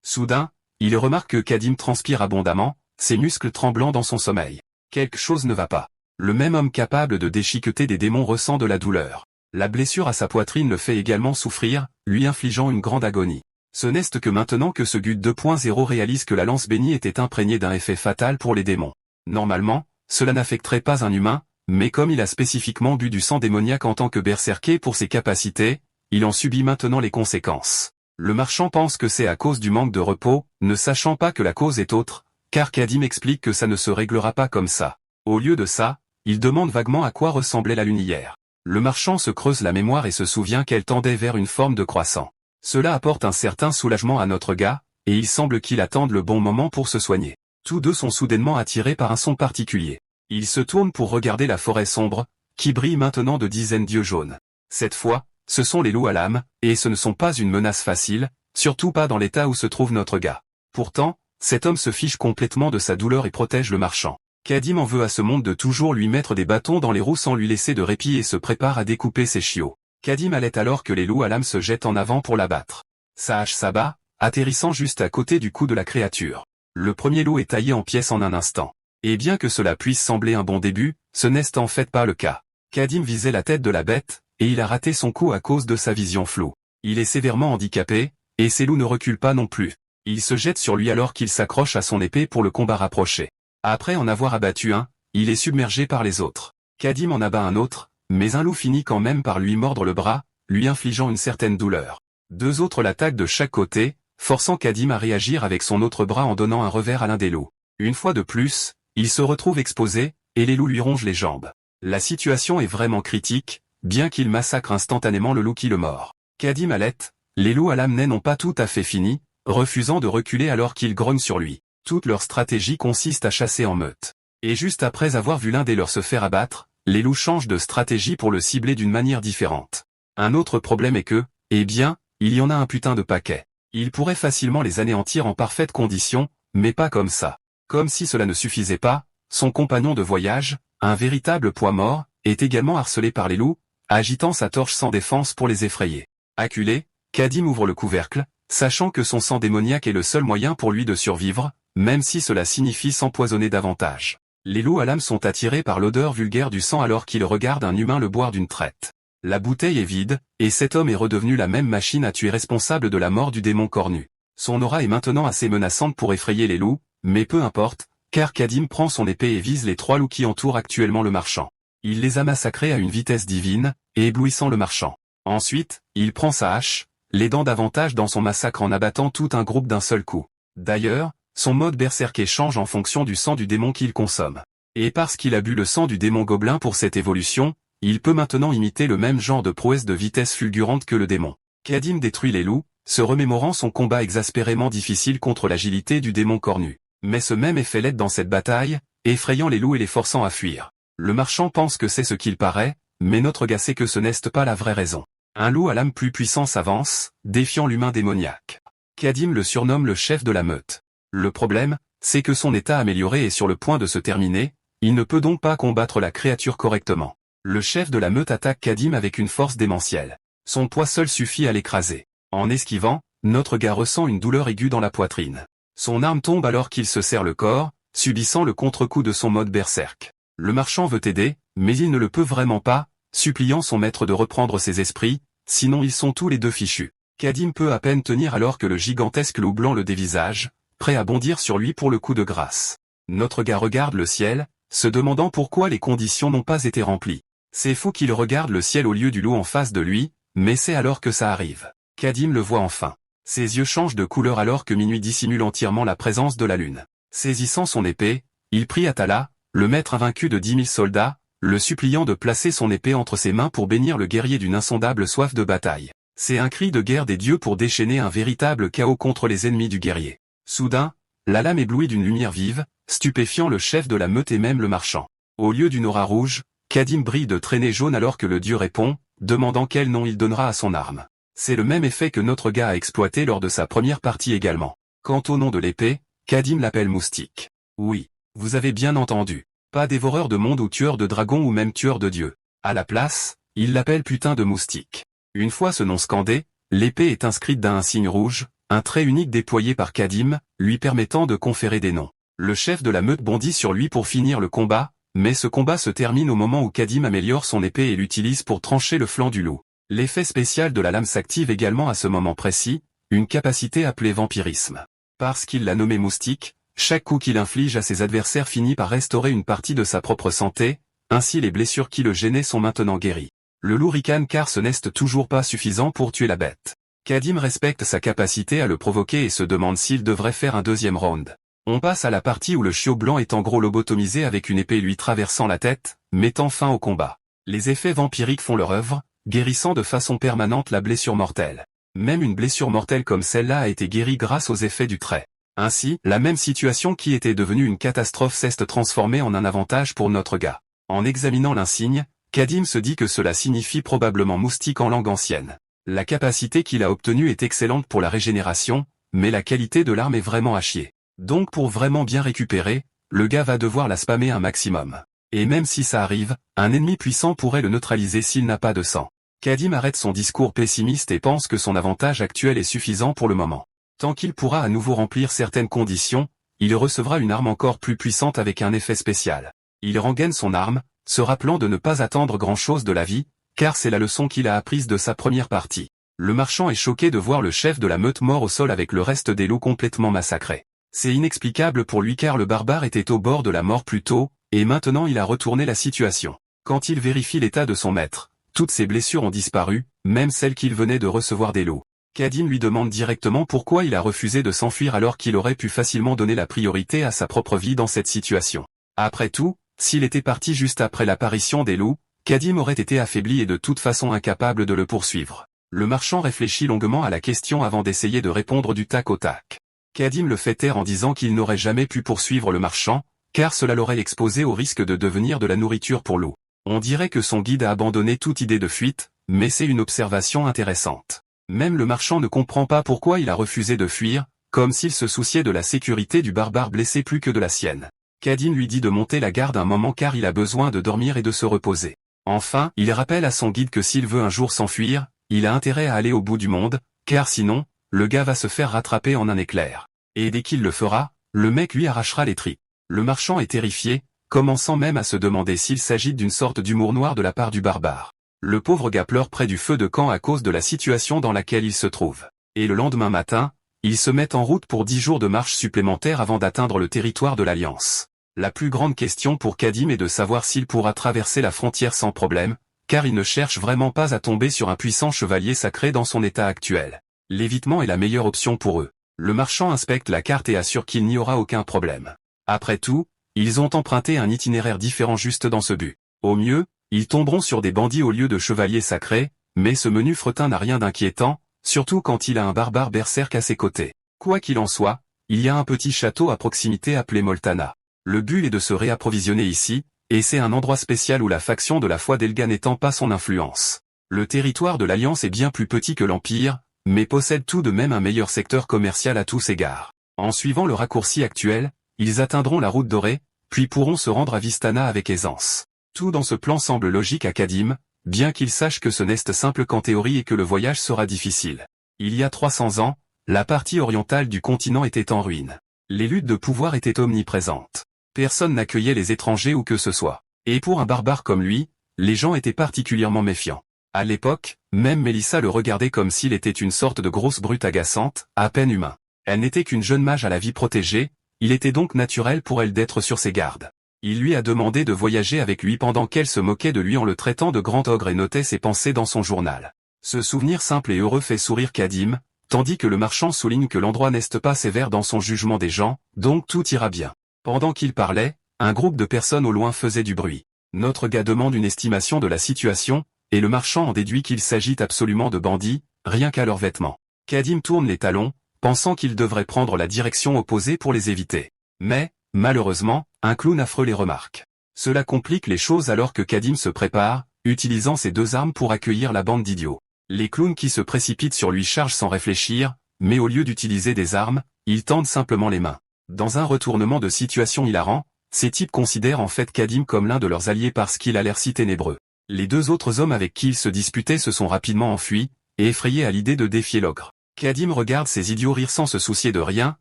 Soudain, il remarque que Kadim transpire abondamment, ses muscles tremblant dans son sommeil. Quelque chose ne va pas. Le même homme capable de déchiqueter des démons ressent de la douleur. La blessure à sa poitrine le fait également souffrir, lui infligeant une grande agonie. Ce n'est que maintenant que ce GUT 2.0 réalise que la lance bénie était imprégnée d'un effet fatal pour les démons. Normalement, cela n'affecterait pas un humain, mais comme il a spécifiquement bu du sang démoniaque en tant que berserker pour ses capacités, il en subit maintenant les conséquences. Le marchand pense que c'est à cause du manque de repos, ne sachant pas que la cause est autre, car Kadim explique que ça ne se réglera pas comme ça. Au lieu de ça, il demande vaguement à quoi ressemblait la lune hier. Le marchand se creuse la mémoire et se souvient qu'elle tendait vers une forme de croissant. Cela apporte un certain soulagement à notre gars, et il semble qu'il attende le bon moment pour se soigner. Tous deux sont soudainement attirés par un son particulier. Ils se tournent pour regarder la forêt sombre, qui brille maintenant de dizaines d'yeux jaunes. Cette fois, ce sont les loups à l'âme, et ce ne sont pas une menace facile, surtout pas dans l'état où se trouve notre gars. Pourtant, cet homme se fiche complètement de sa douleur et protège le marchand. Kadim en veut à ce monde de toujours lui mettre des bâtons dans les roues sans lui laisser de répit et se prépare à découper ses chiots. Kadim allait alors que les loups à l'âme se jettent en avant pour l'abattre. Sa hache s'abat, atterrissant juste à côté du cou de la créature. Le premier loup est taillé en pièces en un instant. Et bien que cela puisse sembler un bon début, ce n'est en fait pas le cas. Kadim visait la tête de la bête, et il a raté son coup à cause de sa vision floue. Il est sévèrement handicapé, et ses loups ne reculent pas non plus. Il se jette sur lui alors qu'il s'accroche à son épée pour le combat rapproché. Après en avoir abattu un, il est submergé par les autres. Kadim en abat un autre, mais un loup finit quand même par lui mordre le bras, lui infligeant une certaine douleur. Deux autres l'attaquent de chaque côté, forçant Kadim à réagir avec son autre bras en donnant un revers à l'un des loups. Une fois de plus, il se retrouve exposé, et les loups lui rongent les jambes. La situation est vraiment critique, bien qu'il massacre instantanément le loup qui le mord. Kadim halète, les loups à l'âme n'ont pas tout à fait fini, refusant de reculer alors qu'ils grognent sur lui. Toute leur stratégie consiste à chasser en meute. Et juste après avoir vu l'un des leurs se faire abattre, les loups changent de stratégie pour le cibler d'une manière différente. Un autre problème est que, eh bien, il y en a un putain de paquet. Il pourrait facilement les anéantir en parfaite condition, mais pas comme ça. Comme si cela ne suffisait pas, son compagnon de voyage, un véritable poids mort, est également harcelé par les loups, agitant sa torche sans défense pour les effrayer. Acculé, Kadim ouvre le couvercle, sachant que son sang démoniaque est le seul moyen pour lui de survivre, même si cela signifie s'empoisonner davantage. Les loups à l'âme sont attirés par l'odeur vulgaire du sang alors qu'ils regardent un humain le boire d'une traite. La bouteille est vide, et cet homme est redevenu la même machine à tuer responsable de la mort du démon cornu. Son aura est maintenant assez menaçante pour effrayer les loups, mais peu importe, car Kadim prend son épée et vise les trois loups qui entourent actuellement le marchand. Il les a massacrés à une vitesse divine, et éblouissant le marchand. Ensuite, il prend sa hache, l'aidant davantage dans son massacre en abattant tout un groupe d'un seul coup. D'ailleurs, son mode berserker change en fonction du sang du démon qu'il consomme. Et parce qu'il a bu le sang du démon gobelin pour cette évolution, il peut maintenant imiter le même genre de prouesse de vitesse fulgurante que le démon. Kadim détruit les loups, se remémorant son combat exaspérément difficile contre l'agilité du démon cornu. Mais ce même effet l'aide dans cette bataille, effrayant les loups et les forçant à fuir. Le marchand pense que c'est ce qu'il paraît, mais notre gars sait que ce n'est pas la vraie raison. Un loup à l'âme plus puissant s'avance, défiant l'humain démoniaque. Kadim le surnomme le chef de la meute. Le problème, c'est que son état amélioré est sur le point de se terminer, il ne peut donc pas combattre la créature correctement. Le chef de la meute attaque Kadim avec une force démentielle. Son poids seul suffit à l'écraser. En esquivant, notre gars ressent une douleur aiguë dans la poitrine. Son arme tombe alors qu'il se serre le corps, subissant le contre-coup de son mode berserk. Le marchand veut aider, mais il ne le peut vraiment pas, suppliant son maître de reprendre ses esprits, sinon ils sont tous les deux fichus. Kadim peut à peine tenir alors que le gigantesque loup blanc le dévisage, prêt à bondir sur lui pour le coup de grâce. Notre gars regarde le ciel, se demandant pourquoi les conditions n'ont pas été remplies. C'est fou qu'il regarde le ciel au lieu du loup en face de lui, mais c'est alors que ça arrive. Kadim le voit enfin. Ses yeux changent de couleur alors que minuit dissimule entièrement la présence de la lune. Saisissant son épée, il prie Atala, le maître invaincu de 10 000 soldats, le suppliant de placer son épée entre ses mains pour bénir le guerrier d'une insondable soif de bataille. C'est un cri de guerre des dieux pour déchaîner un véritable chaos contre les ennemis du guerrier. Soudain, la lame éblouit d'une lumière vive, stupéfiant le chef de la meute et même le marchand. Au lieu d'une aura rouge, Kadim brille de traînées jaunes alors que le dieu répond, demandant quel nom il donnera à son arme. C'est le même effet que notre gars a exploité lors de sa première partie également. Quant au nom de l'épée, Kadim l'appelle Moustique. Oui, vous avez bien entendu. Pas dévoreur de monde ou tueur de dragons ou même tueur de dieux. À la place, il l'appelle putain de Moustique. Une fois ce nom scandé, l'épée est inscrite d'un signe rouge, un trait unique déployé par Kadim, lui permettant de conférer des noms. Le chef de la meute bondit sur lui pour finir le combat, mais ce combat se termine au moment où Kadim améliore son épée et l'utilise pour trancher le flanc du loup. L'effet spécial de la lame s'active également à ce moment précis, une capacité appelée vampirisme. Parce qu'il l'a nommé Moustique, chaque coup qu'il inflige à ses adversaires finit par restaurer une partie de sa propre santé, ainsi les blessures qui le gênaient sont maintenant guéries. Le loup ricane car ce n'est toujours pas suffisant pour tuer la bête. Kadim respecte sa capacité à le provoquer et se demande s'il devrait faire un deuxième round. On passe à la partie où le chiot blanc est en gros lobotomisé avec une épée lui traversant la tête, mettant fin au combat. Les effets vampiriques font leur œuvre, guérissant de façon permanente la blessure mortelle. Même une blessure mortelle comme celle-là a été guérie grâce aux effets du trait. Ainsi, la même situation qui était devenue une catastrophe s'est transformée en un avantage pour notre gars. En examinant l'insigne, Kadim se dit que cela signifie probablement Moustique en langue ancienne. La capacité qu'il a obtenue est excellente pour la régénération, mais la qualité de l'arme est vraiment à chier. Donc pour vraiment bien récupérer, le gars va devoir la spammer un maximum. Et même si ça arrive, un ennemi puissant pourrait le neutraliser s'il n'a pas de sang. Kadim arrête son discours pessimiste et pense que son avantage actuel est suffisant pour le moment. Tant qu'il pourra à nouveau remplir certaines conditions, il recevra une arme encore plus puissante avec un effet spécial. Il rengaine son arme, se rappelant de ne pas attendre grand-chose de la vie, car c'est la leçon qu'il a apprise de sa première partie. Le marchand est choqué de voir le chef de la meute mort au sol avec le reste des loups complètement massacrés. C'est inexplicable pour lui car le barbare était au bord de la mort plus tôt, et maintenant il a retourné la situation. Quand il vérifie l'état de son maître, toutes ses blessures ont disparu, même celles qu'il venait de recevoir des loups. Kadim lui demande directement pourquoi il a refusé de s'enfuir alors qu'il aurait pu facilement donner la priorité à sa propre vie dans cette situation. Après tout, s'il était parti juste après l'apparition des loups, Kadim aurait été affaibli et de toute façon incapable de le poursuivre. Le marchand réfléchit longuement à la question avant d'essayer de répondre du tac au tac. Kadim le fait taire en disant qu'il n'aurait jamais pu poursuivre le marchand, car cela l'aurait exposé au risque de devenir de la nourriture pour loup. On dirait que son guide a abandonné toute idée de fuite, mais c'est une observation intéressante. Même le marchand ne comprend pas pourquoi il a refusé de fuir, comme s'il se souciait de la sécurité du barbare blessé plus que de la sienne. Kadim lui dit de monter la garde un moment car il a besoin de dormir et de se reposer. Enfin, il rappelle à son guide que s'il veut un jour s'enfuir, il a intérêt à aller au bout du monde, car sinon, le gars va se faire rattraper en un éclair. Et dès qu'il le fera, le mec lui arrachera les tripes. Le marchand est terrifié, commençant même à se demander s'il s'agit d'une sorte d'humour noir de la part du barbare. Le pauvre gars pleure près du feu de camp à cause de la situation dans laquelle il se trouve. Et le lendemain matin, ils se mettent en route pour 10 jours de marche supplémentaires avant d'atteindre le territoire de l'Alliance. La plus grande question pour Kadim est de savoir s'il pourra traverser la frontière sans problème, car il ne cherche vraiment pas à tomber sur un puissant chevalier sacré dans son état actuel. L'évitement est la meilleure option pour eux. Le marchand inspecte la carte et assure qu'il n'y aura aucun problème. Après tout, ils ont emprunté un itinéraire différent juste dans ce but. Au mieux, ils tomberont sur des bandits au lieu de chevaliers sacrés, mais ce menu fretin n'a rien d'inquiétant, surtout quand il a un barbare berserk à ses côtés. Quoi qu'il en soit, il y a un petit château à proximité appelé Moltana. Le but est de se réapprovisionner ici, et c'est un endroit spécial où la faction de la foi d'Elga n'étend pas son influence. Le territoire de l'Alliance est bien plus petit que l'Empire, mais possède tout de même un meilleur secteur commercial à tous égards. En suivant le raccourci actuel, ils atteindront la route dorée, puis pourront se rendre à Vistana avec aisance. Tout dans ce plan semble logique à Kadim, bien qu'il sache que ce n'est simple qu'en théorie et que le voyage sera difficile. Il y a 300 ans, la partie orientale du continent était en ruine. Les luttes de pouvoir étaient omniprésentes. Personne n'accueillait les étrangers ou que ce soit. Et pour un barbare comme lui, les gens étaient particulièrement méfiants. À l'époque, même Mélissa le regardait comme s'il était une sorte de grosse brute agaçante, à peine humain. Elle n'était qu'une jeune mage à la vie protégée, il était donc naturel pour elle d'être sur ses gardes. Il lui a demandé de voyager avec lui pendant qu'elle se moquait de lui en le traitant de grand ogre et notait ses pensées dans son journal. Ce souvenir simple et heureux fait sourire Kadim, tandis que le marchand souligne que l'endroit n'est pas sévère dans son jugement des gens, donc tout ira bien. Pendant qu'il parlait, un groupe de personnes au loin faisait du bruit. Notre gars demande une estimation de la situation, et le marchand en déduit qu'il s'agit absolument de bandits, rien qu'à leurs vêtements. Kadim tourne les talons, pensant qu'il devrait prendre la direction opposée pour les éviter. Mais, malheureusement, un clown affreux les remarque. Cela complique les choses alors que Kadim se prépare, utilisant ses deux armes pour accueillir la bande d'idiots. Les clowns qui se précipitent sur lui chargent sans réfléchir, mais au lieu d'utiliser des armes, ils tendent simplement les mains. Dans un retournement de situation hilarant, ces types considèrent en fait Kadim comme l'un de leurs alliés parce qu'il a l'air si ténébreux. Les deux autres hommes avec qui ils se disputaient se sont rapidement enfuis, et effrayés à l'idée de défier l'ogre. Kadim regarde ces idiots rire sans se soucier de rien,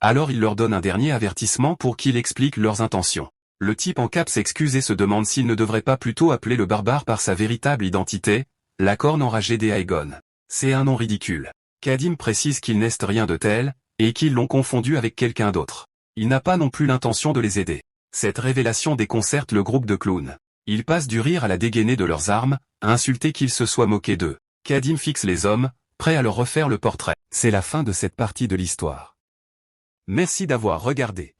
alors il leur donne un dernier avertissement pour qu'il explique leurs intentions. Le type en cap s'excuse et se demande s'il ne devrait pas plutôt appeler le barbare par sa véritable identité, la corne enragée d'Aegon. C'est un nom ridicule. Kadim précise qu'il n'est rien de tel, et qu'ils l'ont confondu avec quelqu'un d'autre. Il n'a pas non plus l'intention de les aider. Cette révélation déconcerte le groupe de clowns. Ils passent du rire à la dégainer de leurs armes, à insulter qu'ils se soient moqués d'eux. Kadim fixe les hommes, prêt à leur refaire le portrait. C'est la fin de cette partie de l'histoire. Merci d'avoir regardé.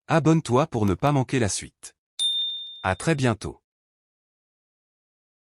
Abonne-toi pour ne pas manquer la suite. À très bientôt.